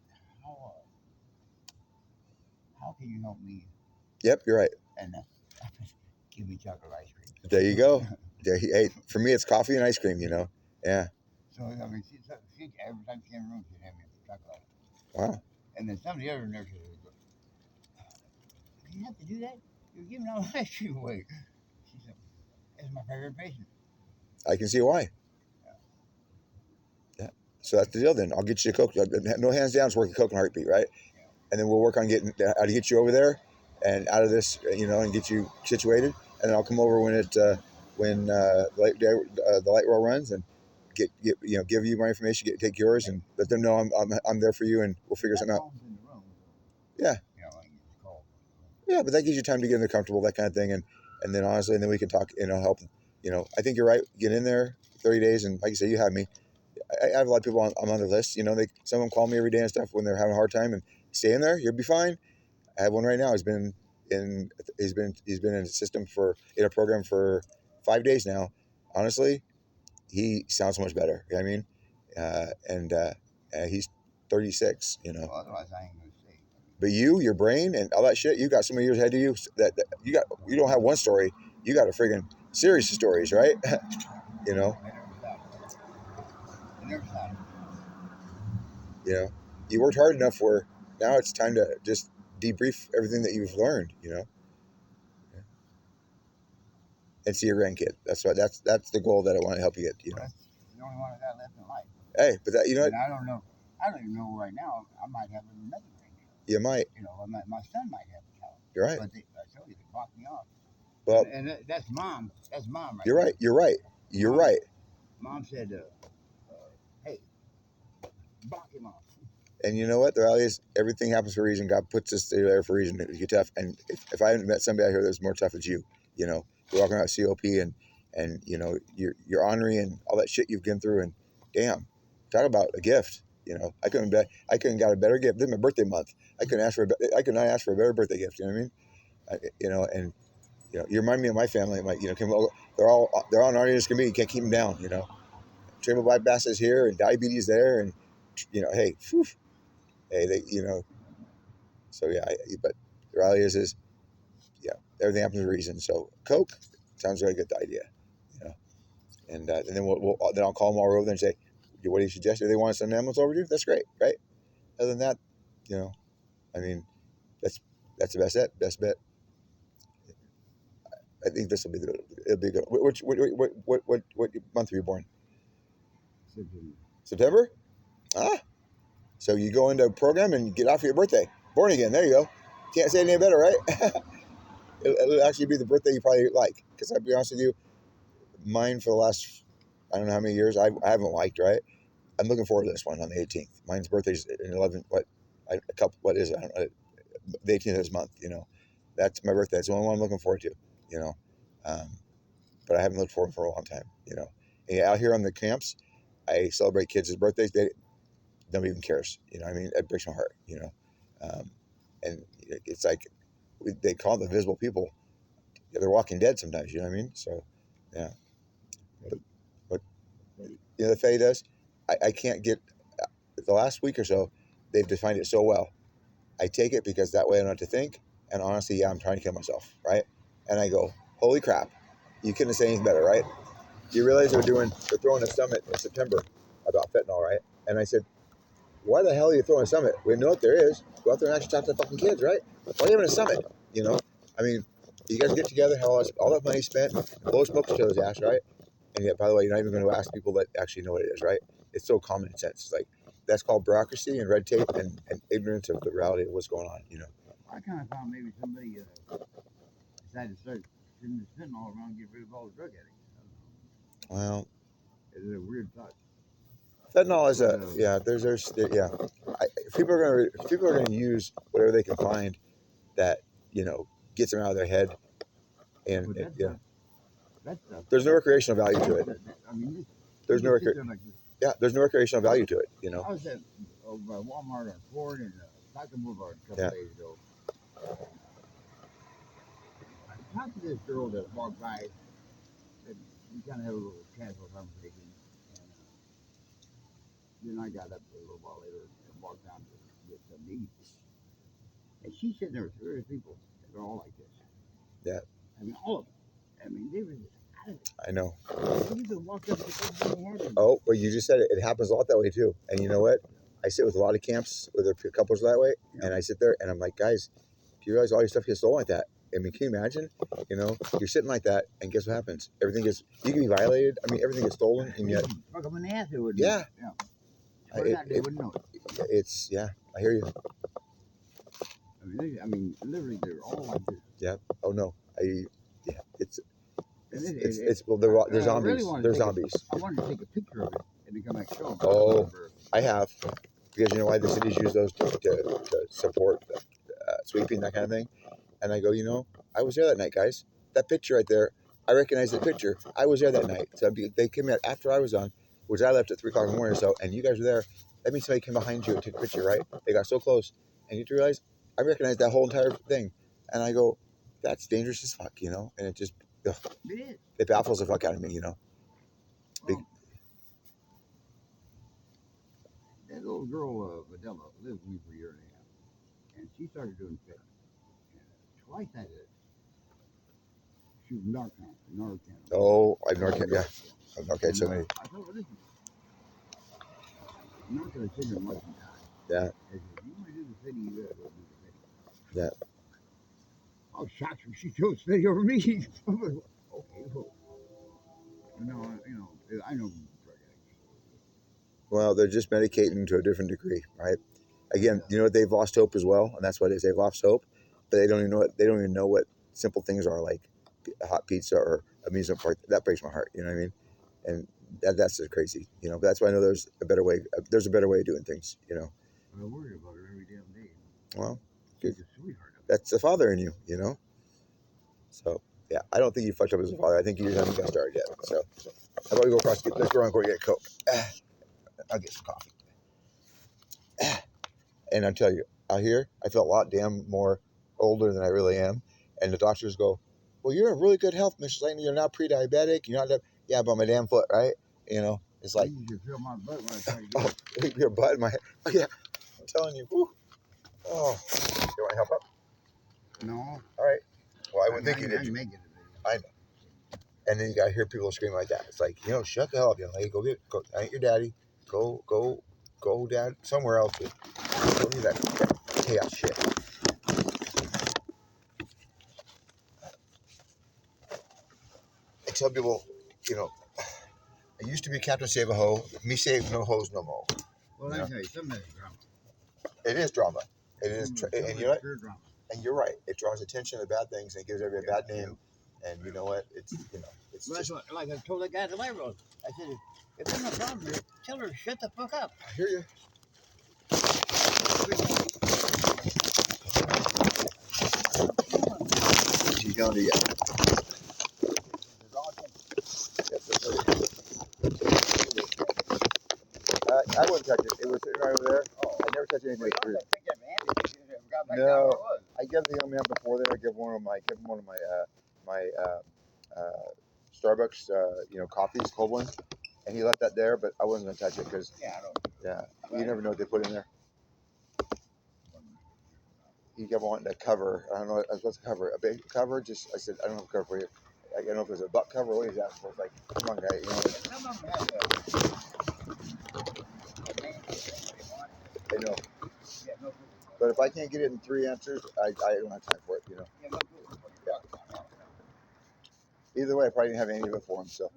How can you help me? Yep, you're right. And give me chocolate ice cream. There you go. Hey, for me, it's coffee and ice cream. Yeah. So I mean, she every time she came in the room, she'd have me chocolate. Wow. And then some of the other nurses would go, "Do you have to do that? You're giving all the ice cream away." She said, "It's my favorite patient." I can see why. Yeah. So that's the deal. Then I'll get you a Coke. No hands down. It's working Coke and heartbeat, right? Yeah. And then we'll work on getting how to get you over there and out of this, and get you situated. And then I'll come over when the light rail runs, and give you my information, take yours, and let them know I'm there for you, and we'll figure something out. In the room. Yeah. Like it's called. Yeah, but that gives you time to get in there comfortable, that kind of thing, and then honestly, and then we can talk, help. I think you're right. Get in there 30 days, and like you say, you have me. I have a lot of people I'm on the list. Some of them call me every day and stuff when they're having a hard time, and stay in there, you'll be fine. I have one right now. He's been in a system in a program for 5 days now. Honestly, he sounds so much better. You know what I mean? And he's 36. Well, otherwise, I ain't gonna say. But your brain and all that shit, you got so many years ahead of you that you don't have one story. You got a friggin' series of stories, right? I never thought. You worked hard enough where now it's time to just debrief everything that you've learned, and see your grandkid. That's the goal that I want to help you get. Well, that's the only one I got left in life. Hey, but that And I don't know. I don't even know right now. I might have another grandchild. You might. My son might have a child. You're right. But I told you they blocked me off. Well, and that's mom. That's mom. Right you're right. You're right. You're right. Mom said, "Hey, block him off." And you know what? The reality is, everything happens for a reason. God puts us there for a reason. You're tough. And if I haven't met somebody out here that's more tough as you, you're walking around with COP and you're ornery and all that shit you've been through. And damn, talk about a gift. I couldn't got a better gift. This is my birthday month. I could not ask for a better birthday gift. You know what I mean? You remind me of my family. They're all ornery as can be. You can't keep them down. Triple bypass is here and diabetes there, and hey, whew, hey, so yeah, but the reality is, everything happens for a reason. So Coke sounds like a good idea, and then then I'll call them all over there and say, what do you suggest? If they want to send an ambulance over to you, that's great, right? Other than that, I mean, that's the best bet. I think this will be it'll be good. What month were you born? September. September? Ah, So you go into a program and get out for your birthday. Born again. There you go. Can't say any better, right? It'll actually be the birthday you probably like. Because I'll be honest with you, mine for the last, I don't know how many years, I haven't liked, right? I'm looking forward to this one on the 18th. Mine's birthday's in 11, what is it? I don't know. The 18th of this month, That's my birthday. It's the only one I'm looking forward to, you know. But I haven't looked forward for a long time, And out here on the camps, I celebrate kids' birthdays. Nobody even cares, I mean, it breaks my heart, And it's like, they call them invisible people. They're walking dead sometimes, you know what I mean? So, yeah. But the Fae does, I can't get, the last week or so, they've defined it so well. I take it because that way I don't have to think. And honestly, yeah, I'm trying to kill myself, right? And I go, holy crap, you couldn't say anything better, right? You realize they're throwing a summit in September about fentanyl, right? And I said, why the hell are you throwing a summit? We know what there is. Go out there and actually talk to the fucking kids, right? Why are you having a summit? I mean, you guys get together, have all that money spent, blow smoke to each other's ass, right? And yet, by the way, you're not even going to ask people that actually know what it is, right? It's so common sense. It's like, that's called bureaucracy and red tape and ignorance of the reality of what's going on, I kind of thought maybe somebody decided to start sending this fentanyl around and get rid of all the drug addicts. I don't know. Well, It's a weird thought. fentanyl is people are going to use whatever they can find that, gets them out of their head. And, there's no recreational value to it. I mean, There's no there's no recreational value to it, I was at Walmart on Ford and Taco Boulevard a couple days ago. I talked to this girl that walked by, and we kind of had a little casual conversation. And then I got up a little while later and walked down to get something to eat. And she said there were 3 other people that are all like this. Yeah. I mean, all of them. I mean, they were just out of it. I know. You could walk up to the Oh, but you just said it. It happens a lot that way too. And you know what? I sit with a lot of camps where the couples that way, and I sit there and I'm like, guys, do you realize all your stuff gets stolen like that? I mean, can you imagine? You're sitting like that, and guess what happens? You can be violated. I mean, everything gets stolen, and yet. Fuck them in the ass, they wouldn't. Yeah. They wouldn't know it. I hear you. I mean, literally, they're all like this. Yeah. Oh no. They're zombies. They're zombies. I wanted to take a picture of it and then come back and show them. Oh, I have, because you know why the cities use those to support sweeping, that kind of thing. And I go, I was there that night, guys. That picture right there, I recognize the picture. I was there that night. So they came out after I was on, which I left at 3 o'clock in the morning or so, and you guys were there. That means somebody came behind you and took a picture, right? They got so close, and you realize I recognize that whole entire thing, and I go, that's dangerous as fuck, and it just. Ugh. It baffles the fuck out of me, That little girl, Videla, lived with me for a year and a half, and she started doing fit. Twice I did. She was Narcan. Oh, I Narcan, yeah. Okay, so many. I told her, listen, I'm not going to sit here and watch you die. Yeah. If you want to do the city, you got to go do the city. Yeah. I was shocked when she chose city over me. Okay, well, I know drug addicts. Well, they're just medicating to a different degree, right? Again, they've lost hope as well, and that's what it is. They've lost hope, but they don't even know what simple things are, like a hot pizza or amusement park. That breaks my heart. You know what I mean? And that's just crazy. But that's why I know there's a better way. There's a better way of doing things. I worry about her every damn day. Well, she's a sweetheart. That's the father in you. So yeah, I don't think you fucked up as a father. I think you just haven't got started yet. So how about we go across? Let's go around and go get Coke. I'll get some coffee. And I'll tell you, out here, I feel a lot damn more older than I really am. And the doctors go, well, you're in really good health, Mrs. Layton. You're not pre-diabetic. You're not, yeah, but my damn foot, right? It's like, you can feel my butt when I try to get your butt in my head. Oh, yeah, I'm telling you. Whew. Oh, you want to help up? No. All right. Well, I wouldn't think you did. I know. And then you got to hear people screaming like that. It's like, shut the hell up, young lady. Go. I ain't your daddy. Go, dad, somewhere else. Don't need that chaos shit. I tell people, I used to be Captain Save a Ho. Me save no hoes no more. Well, I tell you, something that's drama. It is drama. It is, and you know what? Pure drama. And you're right. It draws attention to bad things and it gives everybody a bad name. And you know what? It's it's Well, that's just. what, like I told that guy at the railroad. I said, if there's no problem here, tell her to shut the fuck up. I hear you. She's going to get. I wouldn't touch it. It was sitting right over there. I never touch anything with fruit. No. I gave the young man before then. I give him one of my Starbucks coffees, cold ones, and he left that there. But I wasn't gonna touch it because you never know what they put in there. He kept wanting to cover. I don't know. I was supposed to cover a big cover. I said I don't have a cover for you. I don't know if there's a butt cover. What is that? So it's like, come on, guy. Some of them have I know. yeah, no But if I can't get it in 3 answers, I don't have time for it. Yeah, no Either way, I probably didn't have any of it for him. So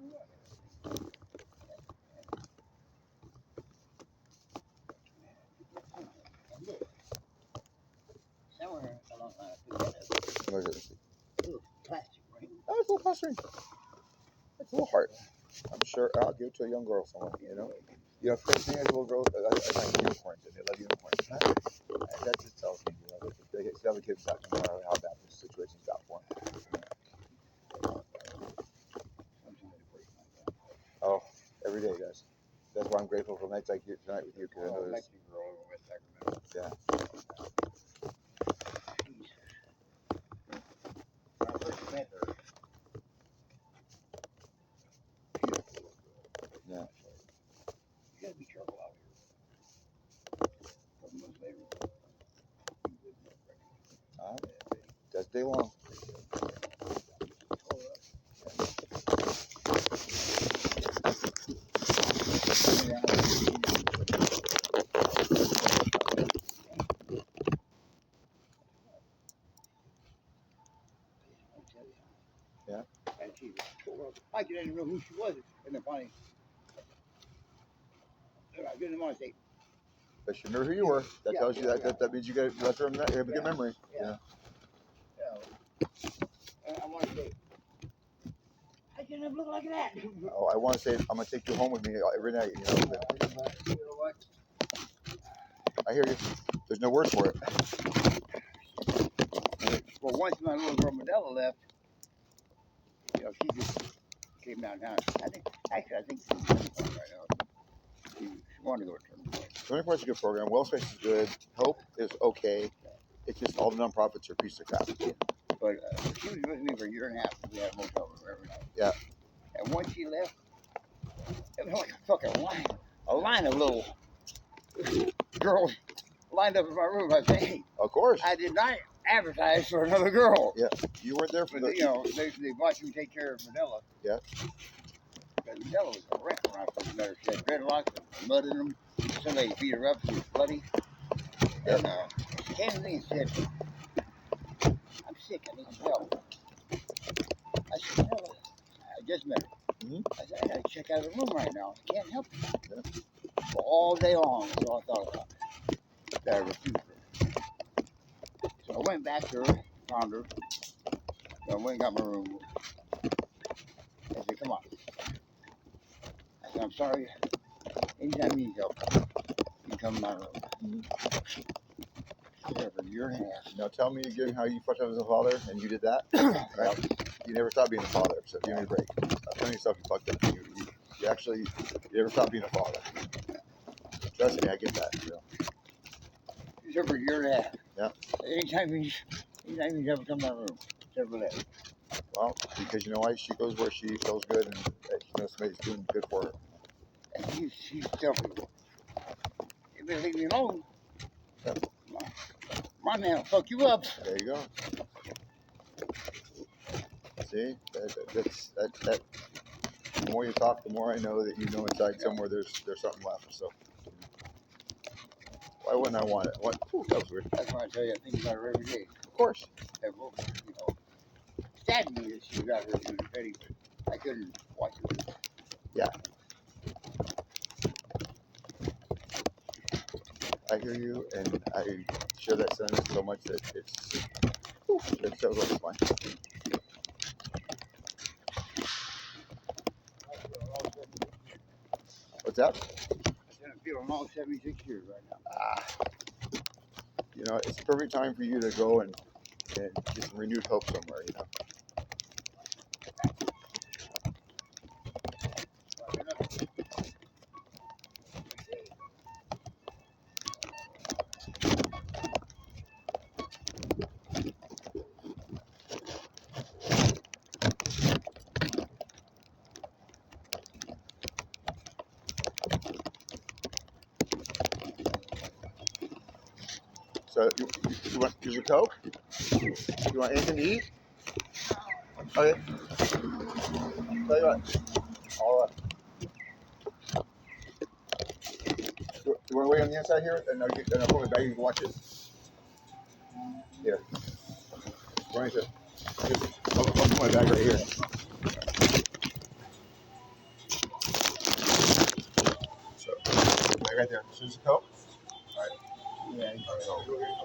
Somewhere along what is it? little plastic ring. Oh, it's a little plastering. It's a little heart. I'm sure I'll give it to a young girl somewhere. The thing is, little girls, I like unicorns, and they love unicorns. That just tells me, they tell the kids that no matter how bad the situation's got for them. Oh, every day, guys. That's why I'm grateful for nights like you tonight with you, because I know there's. Yeah. When I first met her, Yeah. you gotta be careful out here. A couple months later, That's day long. Yeah. And she told her, I didn't know who she was. And then finally, I didn't want to say, But you remember who you were. That Yeah, tells you yeah, that means you got you have a good Yeah. memory. Yeah. I want to say, I didn't look like that. Oh, I want to say I'm gonna take you home with me every night. You know what? I hear you. There's no word for it. Well, once my little girl Medella left, she just came downtown. I think she's in Turning Point right now. She wanted to go to Turning Point. Turning Point's a good program. WellSpace is good. Hope is okay. It's just all the nonprofits are a piece of crap. But she was with me for a year and a half. We had a motel room every night. Yeah. And once she left, it was like a fucking line of little girls lined up in my room. I say, Of course. I did not advertise for another girl. Yeah. You weren't there for But the. they watched me take care of Medella. Yeah. Because Medella was a wreck when I first met her. She had dreadlocks and mud in them. Somebody beat her up. She was bloody. And she came to me and said, I'm sick. I need some help. I said, Medella, I just met her. Mhm. I said, I got to check out of the room right now. I can't help you. Yeah. Well, all day long, that's all I thought about. That I refused her. So I went back to her, found her. So I went and got my room. I said, come on. I said, I'm sorry. Anytime you need help, you come to my room. Mhm. I was there for a year and a half. Now tell me again how you fucked up as a father, and you did that. Right? You never stopped being a father, so give me a break. Stop telling yourself you fucked up. You actually, you never stopped being a father. Trust me, I get that. She was there for a year and a half. Yeah. Anytime you ever come to my room, never left. Well, because you know why? She goes where she feels good, and she knows somebody's doing good for her. And she's still people. You better leave me alone. Yeah. My man will fuck you up. There you go. See, that. The more you talk, the more I know that you know inside somewhere there's something left. So why wouldn't I want it? What? Ooh, that was weird. That's why I tell you, I think about her every day. Of course. That will, saddened me that she was out here doing petty, but I couldn't watch her. I I hear you, and I share that sentiment so much that it's so fun. What's that? I'm feeling all 76 years right now. You know, it's the perfect time for you to go and get some renewed hope somewhere. You know. So you want a Coke? You want anything to eat? Okay. Tell you what. You want to wait on the inside here, and I'll put my bag. You can watch it. Here. Right here. I'll put my bag right here. So, right there. Susie Coke. All right. Yeah. All right.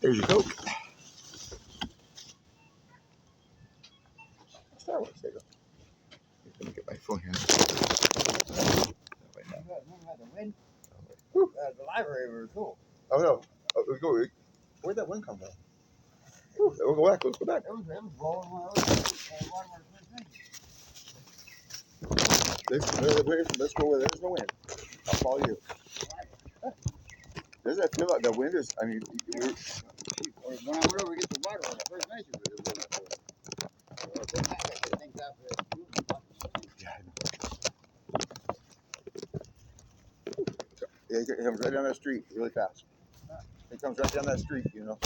There's your Coke. Star Wars. There you go. Let me get my phone here. Remember the wind? Whew. The library was cool. Oh no. Where'd that wind come from? Whew. We'll go back. Let's go back. It was blowing when I was one of our first things. Let's go where there's no wind. I'll follow you. Doesn't that feel like the wind is? I mean, When I went over to get the water on the First Nation, it was really cool. yeah, it comes right down that street really fast. It comes right down that street, you know.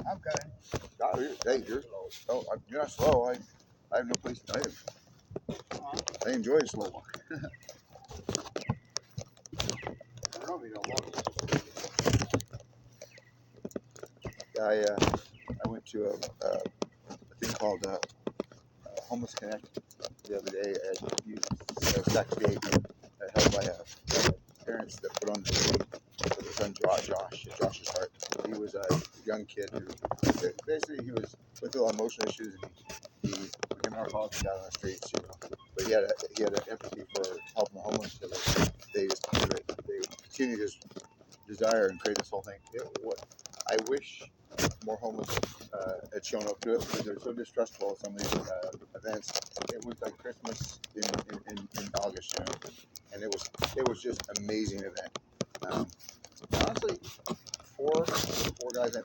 I'm coming. You're not slow. I have no place. I enjoy a slow walk. probably don't want to. I went to a thing called Homeless Connect the other day at Sac State, held by parents that put on the thing for their son Josh's heart. He was a young kid who basically he was with a lot of emotional issues, and he became an alcoholic out on the streets, you know. But he had an empathy for helping the homeless, so they continued his desire and create this whole thing. I wish more homeless had shown up to it because they're so distrustful of some of these events. It was like Christmas in August, you know, and it was just an amazing event. Honestly, four guys,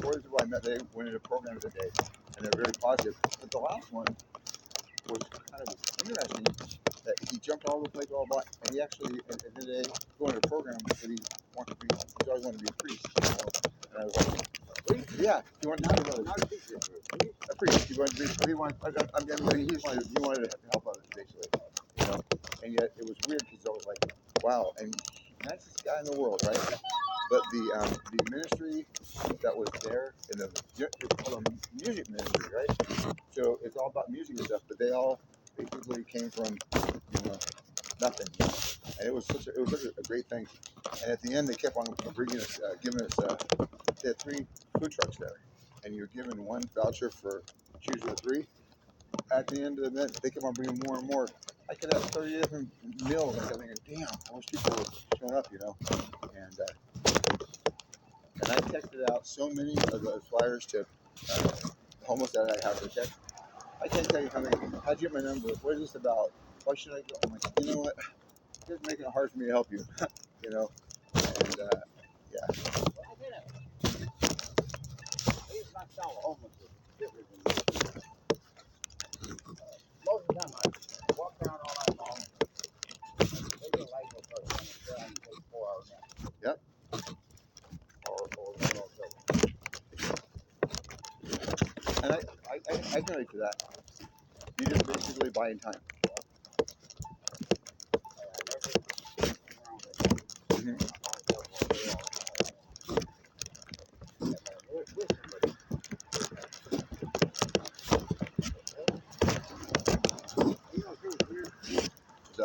four people I met, they went into programs today, and they're very positive. But the last one was kind of interesting. That he jumped all over the place, blah blah, and he actually at the end of the day going to a program that he's always wanted to be a priest. You know? And I was like, yeah, he wanted to be a priest. He wanted to be. He wanted. He wanted to help others basically. You know, and yet it was weird because I was like, wow, and nicest guy in the world, right? But the ministry that was there in it's called a music ministry, right? So it's all about music and stuff. But they all basically came from nothing, and it was such a great thing. And at the end, they kept on bringing us, giving us. They had 3 food trucks there, and you're given 1 voucher for choose your 3. At the end of the event, they kept on bringing more and more. I could have 30 different meals. I kept thinking, damn, I wish people were showing up, you know. And I texted out so many of those flyers to homeless that I have to text. I can't tell you how many. How'd you get my number? What is this about? Why should I go? I'm like, you know what? It's making it hard for me to help you, you know. And yeah. Well, I get it. It's not so homeless. It's different than this. Most of the time, I walk around all night long. They get light no further than it's down and take 4 hours nap. Yep. Or And I can relate to that. You're just basically buying time. Mm-hmm. So,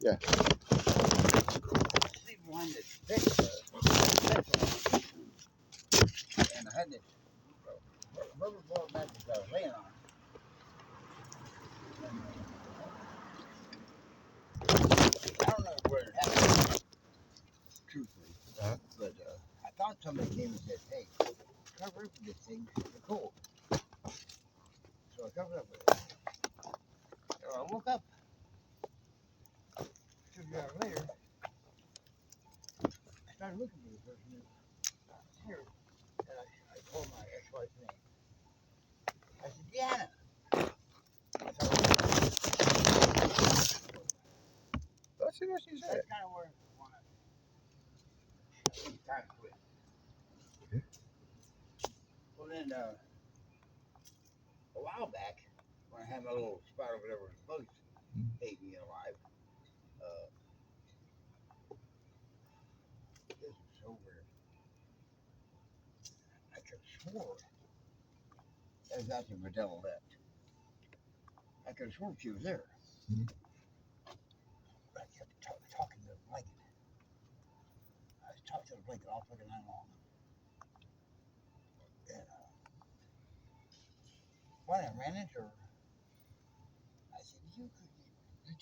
yeah. Behind this and I had this rubber ball mattress I was laying on. I don't know where it happened, truthfully, but I thought somebody came and said, "Hey, cover up this thing because it's cold." So I covered up with it. So I woke up 2 hours later. I started looking for the person who was here, and I called my ex-wife's name. I said, "Deanna." Let's see what she said. That's kind of where I want to time quit. Well, then a while back, when I had my little spot over there where the bugs ate me alive, this was so weird. I could have swore that was after Videla left. I could have sworn she was there. Mhm. But I kept talking to the blanket. I was talking to the blanket all fucking night long. And when I ran into her, I said, did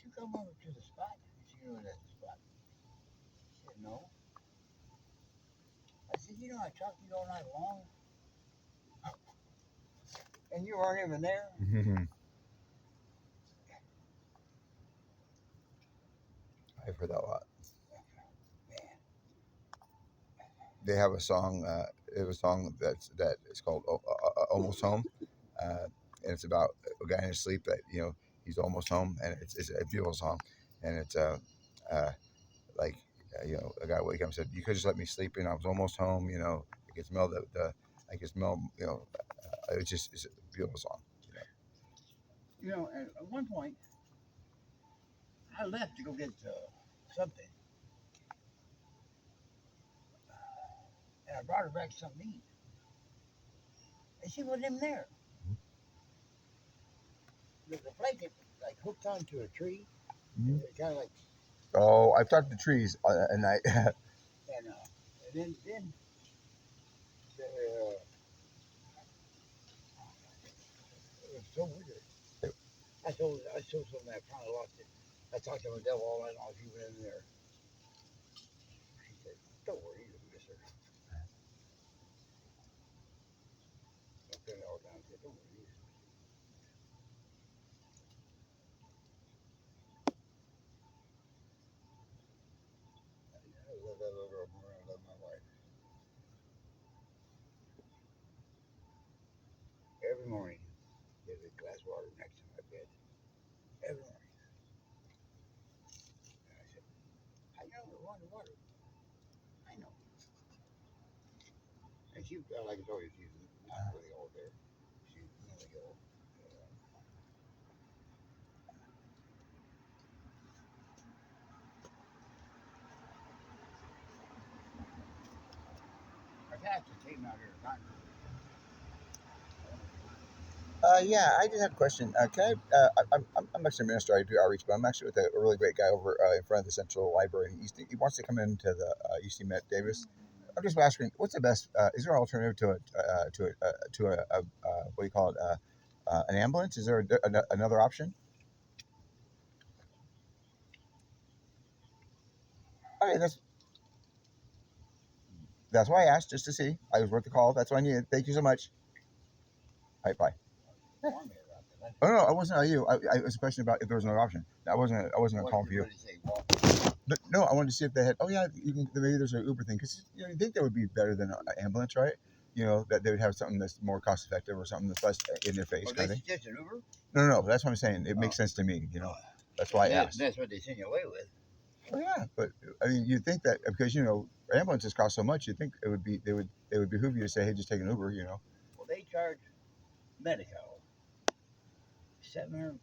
you come over to the spot? She knew that's the spot. She said, no. I said, I talked to you all night long. And you weren't even there? I've heard that a lot. Man. they have a song. They have a song that is called "Almost Home," and it's about a guy in his sleep that he's almost home, and it's a beautiful song, and it's uh, like a guy wake up and said, "You could just let me sleep in. I was almost home." I could smell I could smell. It's a beautiful song. And at one point, I left to go get something, and I brought her back something to eat, and she wasn't even there. The blanket like hooked onto a tree, Mhm. kind of like, Oh, I've talked to trees, and I and then it was so weird. I told something I finally lost it. I talked to my devil all night long. She went in there. She said, "Don't worry, you'll miss her." I said it all the time. I said, "Don't worry, you'll miss her." I love that little girl more than I love my wife. Every morning, there's a glass of water next to my bed. Every morning. And I said, "I know we wanted water. I know." And she, like I told you, she's not really old there. She's really old. I've had to take me out here to find her. Yeah, I just had a question. Can I? I'm actually a minister. I do outreach, but I'm actually with a really great guy over in front of the Central Library. He wants to come into the UC Met Davis. I'm just asking, what's the best? Is there an alternative to a what do you call it? An ambulance? Is there another option? Okay, that's why I asked, just to see. I was worth the call. That's what I needed. Thank you so much. All right, bye. Warn me about that. Oh no, I wasn't on you. It was a question about if there was another option. I wasn't gonna What call did for you you. really say? Walk. But no, I wanted to see if they had. Oh yeah, maybe there's an Uber thing because you think that would be better than an ambulance, right? That they would have something that's more cost effective or something that's less in their face Oh, kind they of thing. suggested Uber? No, that's what I'm saying. It makes sense to me. That's why I asked. That's what they send you away with. Oh yeah, but I mean, you think that because ambulances cost so much, you think it would be they would behoove you to say, hey, just take an Uber. Well, they charge Medical $750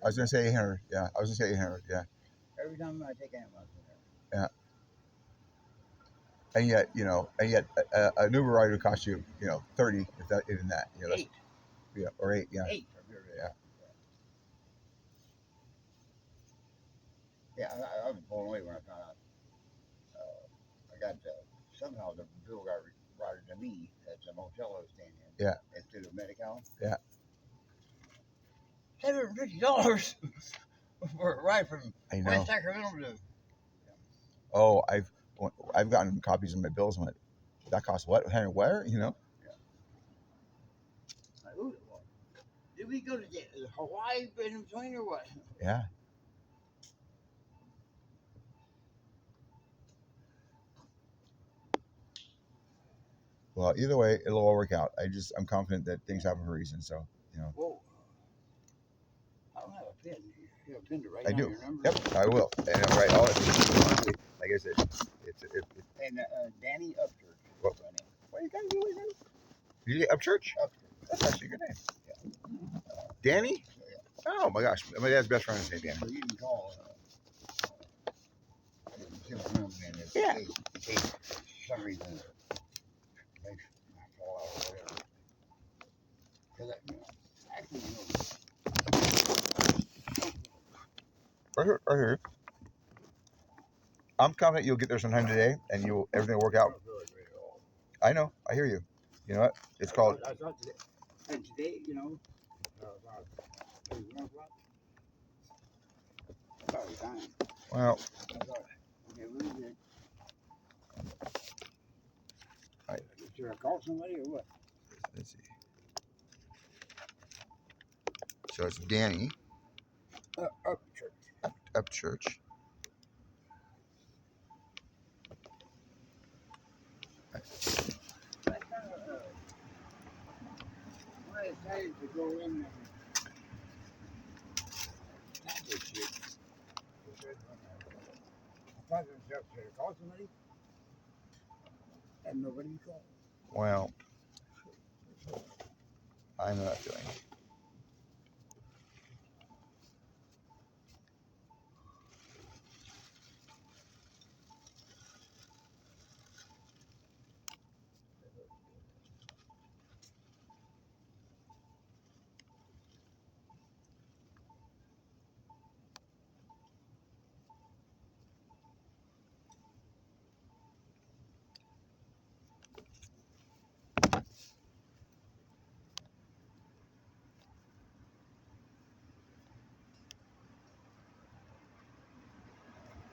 I was gonna say 800. Yeah, I was gonna say 800. Yeah, every time I take ambulance in there. yeah. And yet an Uber ride would cost you 30 if that even that. That's Eight. yeah or 8. Yeah, Eight from here to yeah. Yeah, I was blown away when I found out. I got somehow the bill got routed to me at the motel I was staying in. Yeah. Instead of Medical. Yeah. $750 for a ride from I know. West Sacramento to. Oh, I've gotten copies of my bills and went, that costs what? Henry, where? Did we go to Hawaii in between or what? Yeah. Well, either way, it'll all work out. I'm confident that things happen for a reason. So, Whoa. I don't have a pen. You have a pen to write I down do. your number? Yep, I will. And I'll write all it. Honestly, like I said, it's. And Danny Upchurch. What you gotta do with it? Did you get Upchurch? Upchurch. That's actually a good name. Danny? Oh my gosh, my dad's best friend is named Danny. So you can call Jim's room and Yeah. in case for some reason it makes I fall out or whatever. Because actually, Right here. I'm confident you'll get there sometime today, and everything will work I out. don't feel like very old. I know. I hear you. You know what? It's called. I thought today, and today, about 1 o'clock. Sorry, time. Well, I thought, okay, really good. Right. Should I call somebody or what? Let's see. So it's Danny Upchurch. Upchurch. decided to go in and tap this shit. Because I thought to myself, should I call somebody? And nobody called. Well, I know that feeling.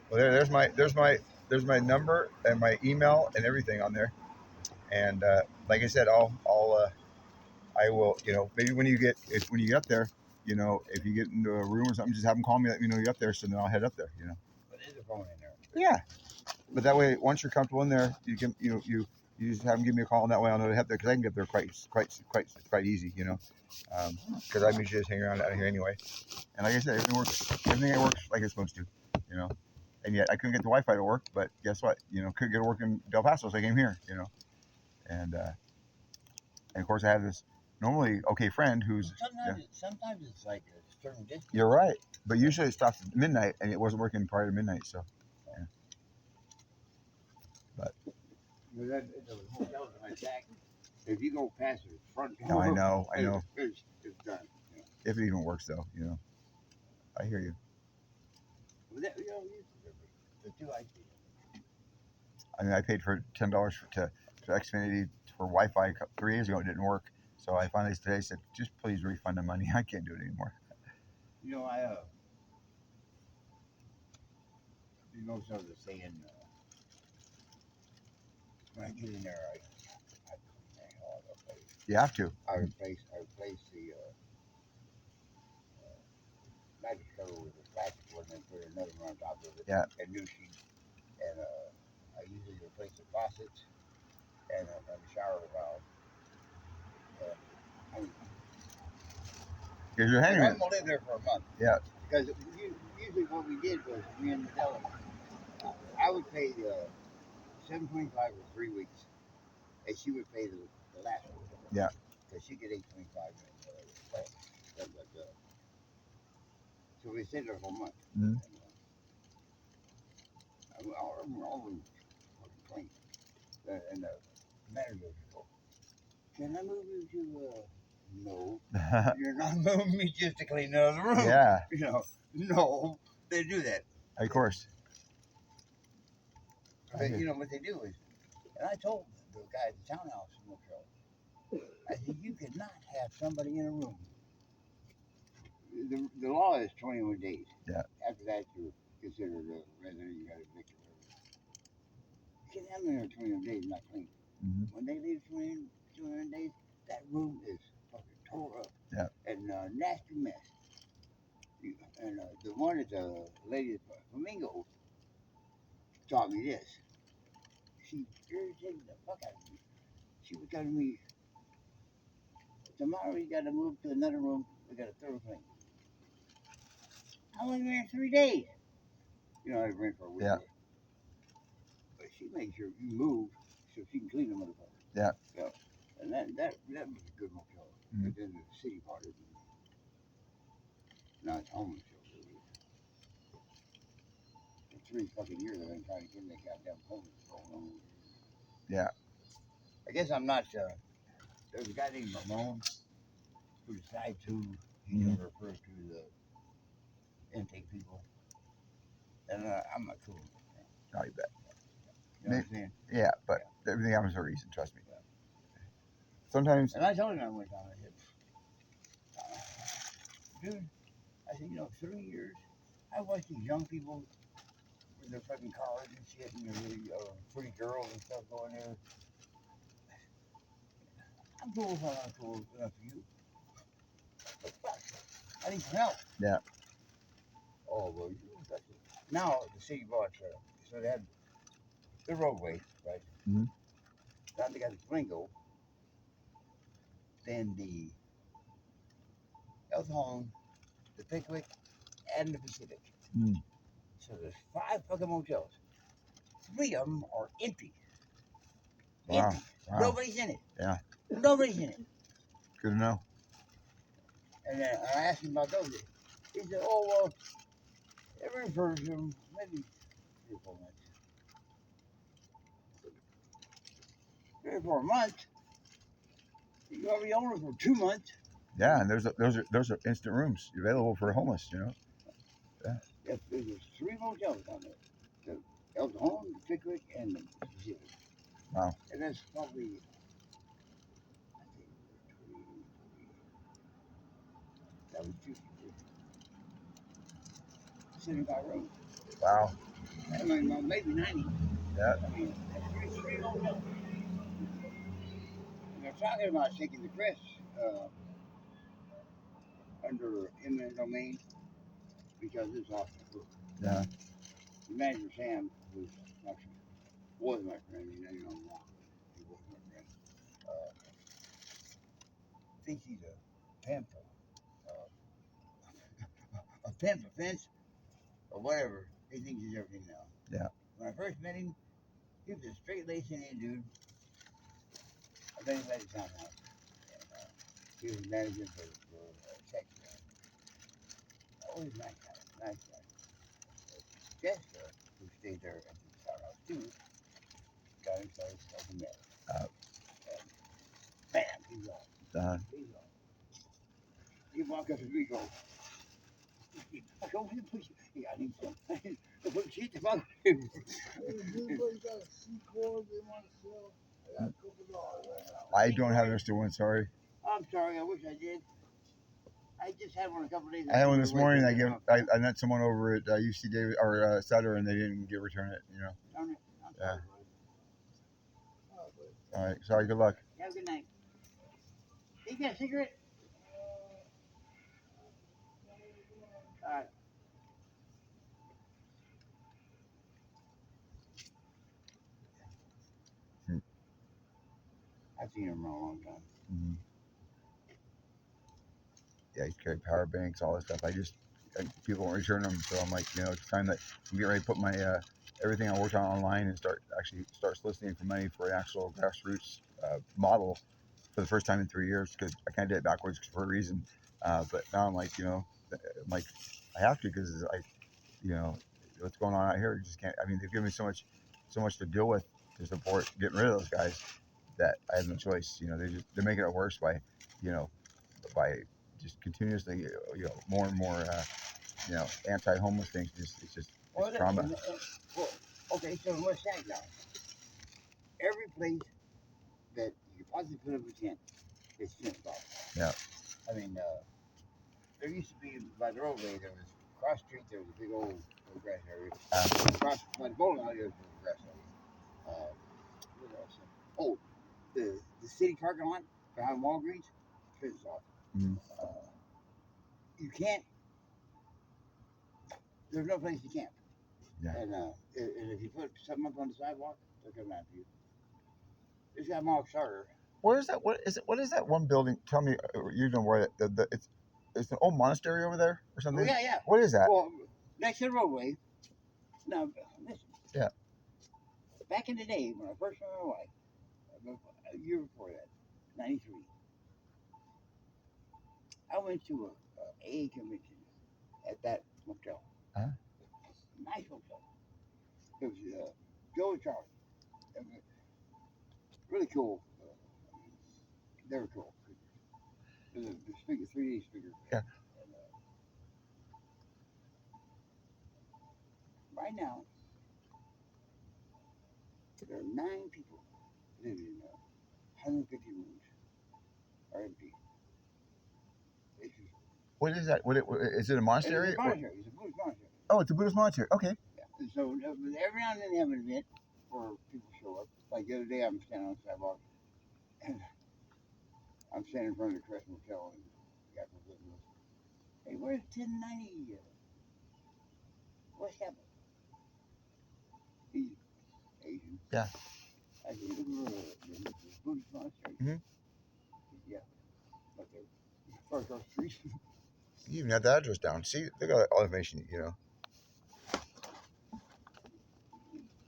Well, there's my number and my email and everything on there. And like I said, I will, maybe when you get up there, if you get into a room or something, just have them call me, let me know you're up there, so then I'll head up there. But there's a phone in there. Yeah, but that way, once you're comfortable in there, you can, you just have them give me a call, and that way I'll know to head there because I can get there quite easy, because I'm usually just hanging around out here anyway. And like I said, everything works like it's supposed to, you know. And yet I couldn't get the Wi-Fi to work, but guess what? Couldn't get it to work in Del Paso, so I came here, and of course I have this normally okay friend who's Sometimes it's like a certain distance. You're right, but usually it stops at midnight, and it wasn't working prior to midnight, so. Yeah. But The hotel's like that. If you go past the front door, no, I know. It's done. If it even works, though, I hear you. The two I see. I mean, I paid for $10 to Xfinity for Wi-Fi 3 years ago. It didn't work, so I finally today said, just please refund the money. I can't do it anymore. Sort of saying, when I get in there, I clean the hell out of the place. You have to. I replace the mattress cover with a plastic one and put another one on top of it. Yeah. And new sheets. And I usually replace the faucets and the shower valve. Because you're hanging. I'm gonna live there for a month. Yeah. Because usually what we did was me and Adele, I would pay $7.25 for 3 weeks, and she would pay the last one. Yeah. Because she get $8.25 and stuff like that. So we stayed there for a month. Mm-hmm. I'm always fucking clean. And the manager would go, "Can I move you to no, you're not moving me just to clean another room." Yeah. No, they do that. Of course. But what they do is, and I told the guy at the townhouse motel, I said, you could not have somebody in a room. The law is 21 days. Yeah. After that, you're considered a resident. You got a victim. You can't have them in there 21 days not clean. Mm-hmm. When they leave 21 days, that room is fucking tore up. Yeah. And nasty mess. And the one at the lady at Flamingo taught me this. She irritated the fuck out of me. She was telling me, tomorrow you gotta move to another room. We got a thorough clean. I only ran 3 days. I ran for a week. Yeah. But she made sure you move so she can clean the motherfucker. Yeah. And that was a good motel. Mm-hmm. But then the city part of it. Now it's homeless shelter. For 3 fucking years I've been trying to get in that goddamn homeless going on. Yeah. I guess I'm not. There's a guy named Ramon who decided to. He never refers to the intake people. And I'm not cool with that. Oh, you bet. You know what I'm saying? Yeah, but everything happens for a reason. Trust me. Yeah. Sometimes. And I told him that one time. I said, dude, I said, 3 years. I watched these young people with their fucking cars and shit, and their really pretty girls and stuff going there. I'm cool if I'm not cool enough for you. But fuck, I need some help. Yeah. Oh, well, now the city bought, so they had the roadway, right? Mm-hmm. Now they got the Flamingo. Then the Health Home, the Pickwick, and the Pacific. Mm. So there's 5 fucking motels. 3 of them are empty. Wow. Empty. Wow. Nobody's in it. Yeah. Nobody's in it. Good to know. And then I asked him about those. He said, oh, well, it refers to them maybe 3 or 4 months. 3 or 4 months? You already own it for 2 months. Yeah, and those are instant rooms available for homeless. You know. Yes, there's 3 motels on there. The El Cajon, the Pickwick, and the Pacific. Wow. And that's probably, I think, 20, 75 rooms. Wow. I mean, maybe 90. Yeah. I mean, that's 3 motels. And they're talking about taking the press under eminent domain because it's off the hook. Yeah. The manager, Sam, who's actually was my friend, he knows I'm wrong. He was my friend. Thinks he's a pimp, a pimp, a fence, or whatever. He thinks he's everything now. Yeah. When I first met him, he was a straight-laced Indian dude. I met him at his townhouse. And, he was managing for Texas. Always nice guy, nice guy. Jessica, who stayed there at the townhouse too, got him started smoking meth. Uh, And bam, he's on. He's on. You walk up to me, go. I go, what push you? I need some. Put shit to fuck. Anybody got a C-Corp they want to sell? I got a couple dollars right now. I don't have this one. Sorry. I'm sorry, I wish I did. I just had one a couple days ago. I had one this morning. I met someone over at UC Davis or Sutter, and they didn't get return it. You know. Darn it. I'm sorry, buddy. All right. Sorry. Good luck. Have a good night. You got a cigarette? All right. Hmm. I've seen him for a long time. Mm-hmm. Yeah, you carry power banks, all that stuff. People won't return them, so I'm like, it's time that I'm getting ready to put my everything I worked on online and start soliciting for money for an actual grassroots model for the first time in 3 years because I kind of did it backwards for a reason. But now I'm like, I have to because what's going on out here. You just can't. I mean, they've given me so much to deal with to support getting rid of those guys that I have no choice. They're making it worse by just continuously, more and more, anti-homeless things. It's trauma. Well, okay, so what's that now? Every place that you possibly put up a tent is fenced off. Yeah. I mean, there used to be by the roadway. There was cross street. There was a big old grass area. Across by the bowling alley, there was a grass area. What else? Oh, the city parking lot behind Walgreens, fenced off. Mhm. You can't. There's no place to camp. Yeah. And if you put something up on the sidewalk, they'll come after you. This guy Mark Sarter. Where is that? What is it? What is that one building? Tell me, you know where it's an old monastery over there or something. Oh, yeah. What is that? Well, next to the roadway. Now, listen. Yeah. Back in the day when I first met my wife, a year before that, '93, I went to a AA convention at that motel. Huh? Nice hotel. It was Joe and Charlie. Really cool. They were cool. It was a speaker, 3D speaker. Yeah. And, right now, there are 9 people living in 150 rooms. Are empty. What is that? Is it a monastery? It's a monastery. It's a Buddhist monastery. Oh, it's a Buddhist monastery. Okay. Yeah. And so every now and then they have an event where people show up. Like the other day, I'm standing on the sidewalk, and I'm standing in front of the Crest Motel, and the guy comes up and goes, "Hey, where's 1090? What's happening?" He's Asian. Yeah. I said, "You look at the Buddhist monastery." Mhm. He said, "Yeah, but they're far across the street." You even had the address down. See, they got all the information.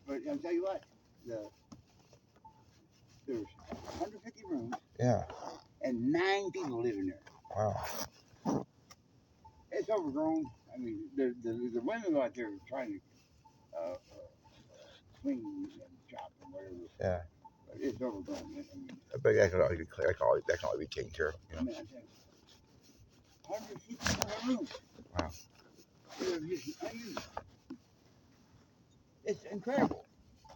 But I'll tell you what, there's 150 rooms Yeah. and 9 people live in there. Wow. It's overgrown. I mean, the women out there trying to clean and chop and whatever. Yeah. But it's overgrown. I mean, I bet that can all be clear. That can all be taken care of. I mean, I think 150 rooms. Wow. They're just unused. It's incredible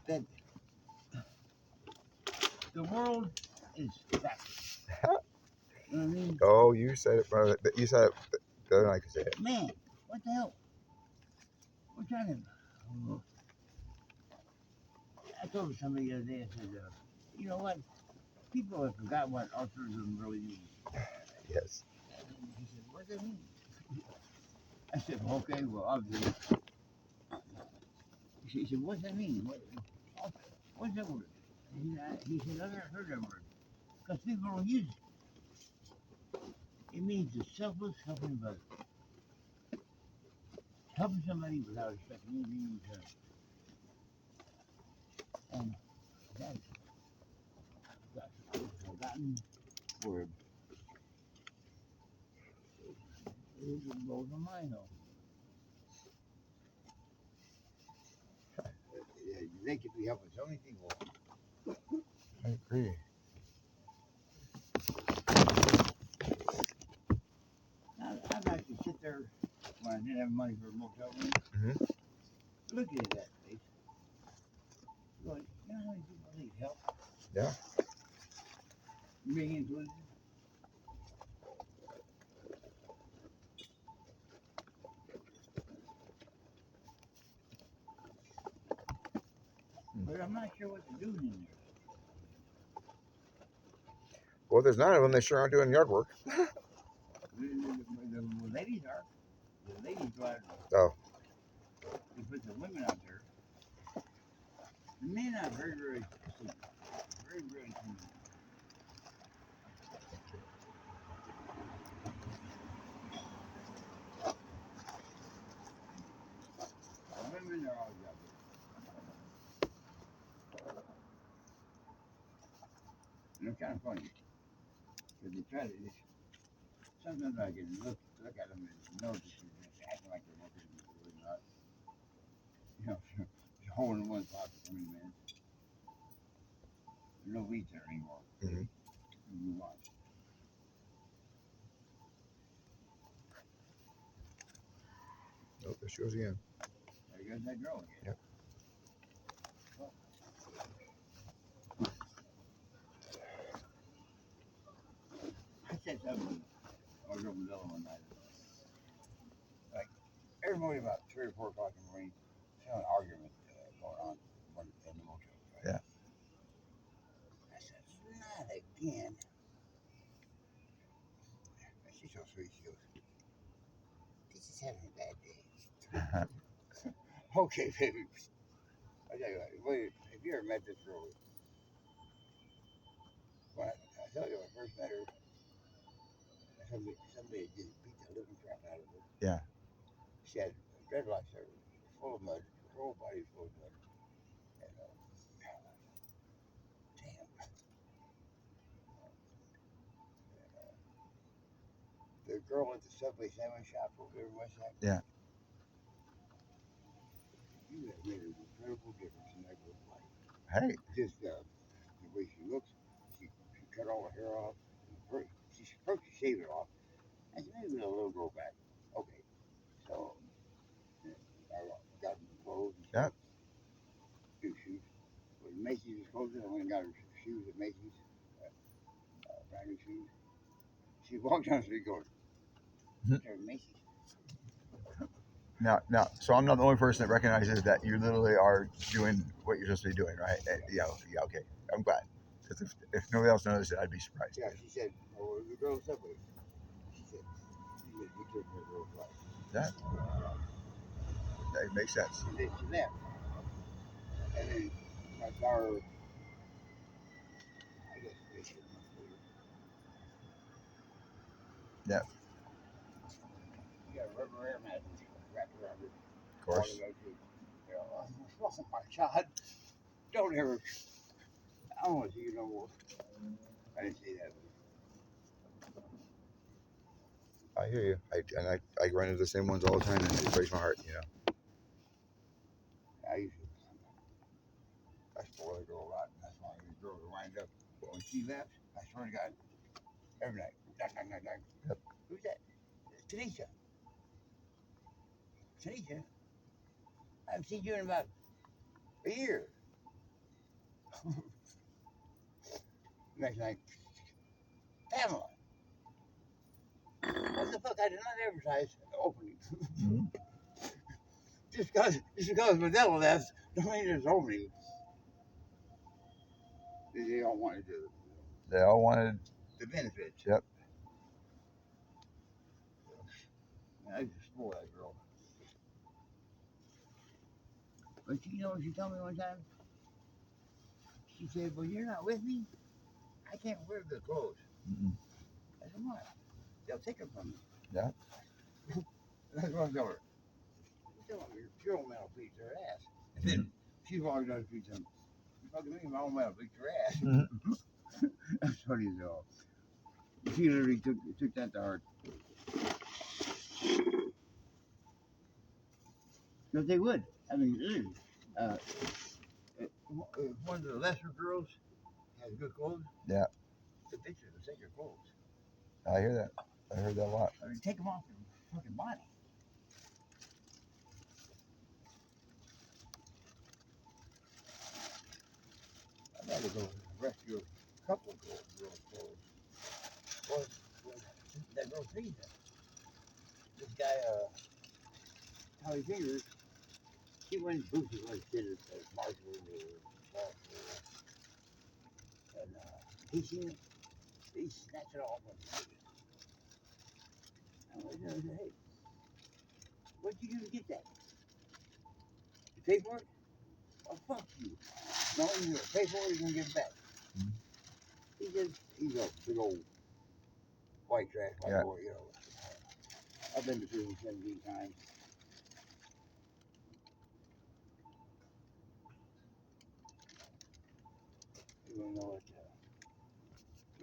that the world is backwards. You know what I mean? Oh, you said it, brother. You said it. The other night you said it. Man, what the hell? We're trying to. I told somebody the other day, I said, you know what? People have forgotten what altruism really means. Yes. And he said, what does that mean? I said, well, okay, well, obviously. He said, what's that mean? What's that word? He said, I've never heard that word. Because people don't use it. It means the selfless helping of others. Helping somebody without expecting anything in return. And that's a forgotten word. It blows my mind, though. They could be helping so many people. I agree. I'd like to sit there when I didn't have money for a motel room, looking at that place, going, you know how many people need help? Yeah. Me included. But I'm not sure what they're doing in there. Well, there's 9 of them. They sure aren't doing yard work. The ladies are. The ladies go out Oh. to put the women out there. The men are very, very clean. Very, very clean. The women are always out there. And it's kind of funny. Because they try to, sometimes I can look at them and know that they're acting like they're working, but they're really not. You know, just holding one pocket for me, man. There's no weeds there anymore. Mhm. Move on. Oh, there she goes again. There goes that girl again. Yep. Well, I said something. I was over the other one night. Like every morning about 3 or 4 o'clock in the morning, I saw an argument going on in the motel. Right? Yeah. I said, not again. And she's so sweet. She goes, this is having a bad day. Okay, baby. I tell you what, wait, if you ever met this girl, when I tell you when I first met her, somebody had just beat the living crap out of her. Yeah. She had dreadlocks that were full of mud. Her whole body was full of mud. And, damn. And, the girl at the Subway sandwich shop over there in West Sac. Yeah. You have made an incredible difference in that girl's life. Hey. Just the way she looks, she cut all her hair off. She first she shaved it off. I said, maybe a little grow back. Okay. So I got her clothes and Yeah. stuff. New shoes. When Macy's was closing, I went and got her shoes at Macy's. Brand new shoes. She walked down the street going, Macy's. Now, so I'm not the only person that recognizes that you literally are doing what you're supposed to be doing, right? Yeah, okay. I'm glad. Because if nobody else noticed it, I'd be surprised. Yeah, she said, oh, the girl Subway. She said, you took her girl's life. That makes sense. And then she left. And then I saw her, I guess, 18 months later. Yeah. got a rubber air mat wrapped around it. Of course. Oh my God! Don't ever. I don't want to see you no more. I didn't say that. I hear you. I run into the same ones all the time, and it breaks my heart. You know. I used to. I spoil the girl a lot, and that's why these girls will wind up. But when she left, I swear to God, every night. Dang, dang, dang, dang. Yep. Who's that? Tanisha. Tanisha. I haven't seen you in about a year. Next night, Pamela. What the fuck? I did not advertise the opening. Mm-hmm. just because Modelo left, don't mean it's opening. They all wanted They all wanted. the benefits. Yep. I used to spoil that girl. But you know what she told me one time? She said, "Well, you're not with me. I can't wear good clothes." Mm-mm. I said, "Why? They'll take them from me." Yeah. That's what I told her. Tell them your own man will beat their ass. And then she's always done beat them. You fucking me, my own man will beat your ass. Mm-hmm. That's funny as hell. She literally took that to heart. Because they would. I mean, literally. If one of the lesser girls has good clothes, Yeah. the bitches will take your clothes. I hear that. I heard that a lot. I mean, take them off your fucking body. I'd rather go rescue a couple of girls' clothes. Well, that girl Teresa, this guy, Tommy Fingers, he went boosted like did it at Marshall or and he seen it, he snatched it off and I went there and said, "Hey, what'd you do to get that? You pay for it? Oh, fuck you. No, you're gonna pay for it, you're gonna give it back." Mhm. He's a big old white trash white Yeah. boy, you know. I've been to prison 17 times. You wanna know what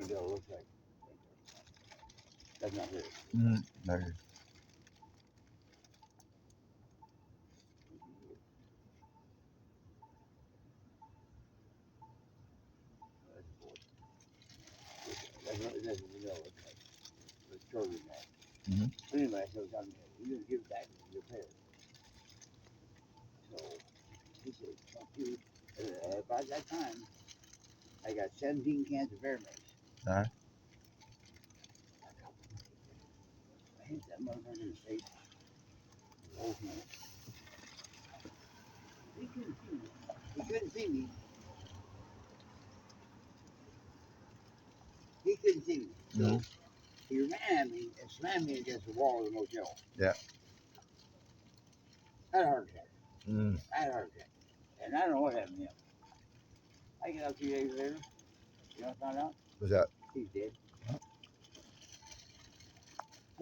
Mandela looks like? That's not his. Mm-hmm. No, you're- That's a boy. That's what Mandela looks like. It's shorter than that. Mhm. But anyway, so you're gonna give it back and you'll pay it. So he said, "Fuck you." By that time, I got 17 cans of bear mace. Uh-huh. I hit that motherfucker in the face. Oh, man. He couldn't see me. He couldn't see me. He couldn't see me. So Mhm. he ran at me and slammed me against the wall of the motel. Yeah. I had a heart attack. Mm. I had a heart attack. And I don't know what happened to him. I get out 2 days later. You know what I found out? What's that? He's dead.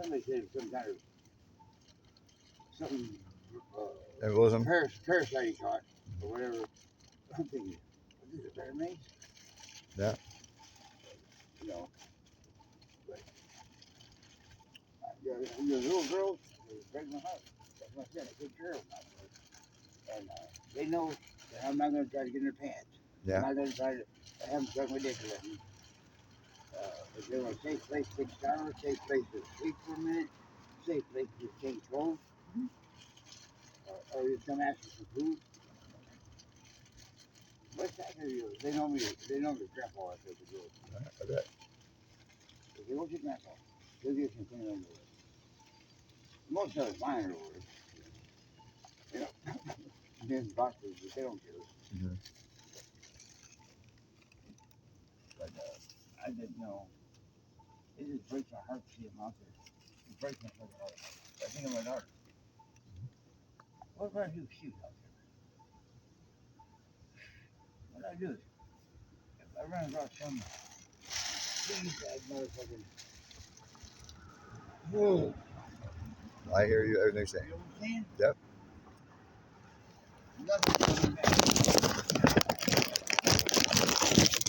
Somebody said it was some kind of something Embolism. parasite he caught or whatever. I'm thinking, is this a bear mace? Yeah. You know. But the little girls, they break my heart. That's what I said. I take care of them. And they know that I'm not going to try to get in their pants. Yeah. I'm not going to try to have them suck my dick or nothing. If they want a safe place to take a shower, safe place to sleep for a minute, safe place to just change clothes, or just come ask for some food. What's that gonna do? They know me. They know me. Grandpa, I said to do it. I bet. If you go to grandpa, he'll get some clean underwear. Most of it's fine underwear. You know, men's boxers, but they don't care. Mm-hmm. But I didn't know. It just breaks my heart to see him out there. It breaks my fucking heart. I think of my daughter. What would I do if she was out there? What would I do? If I ran across some big bad motherfucking. Whoa. I hear you. Everything you're saying. You know what I'm saying? Yep. Nothing's coming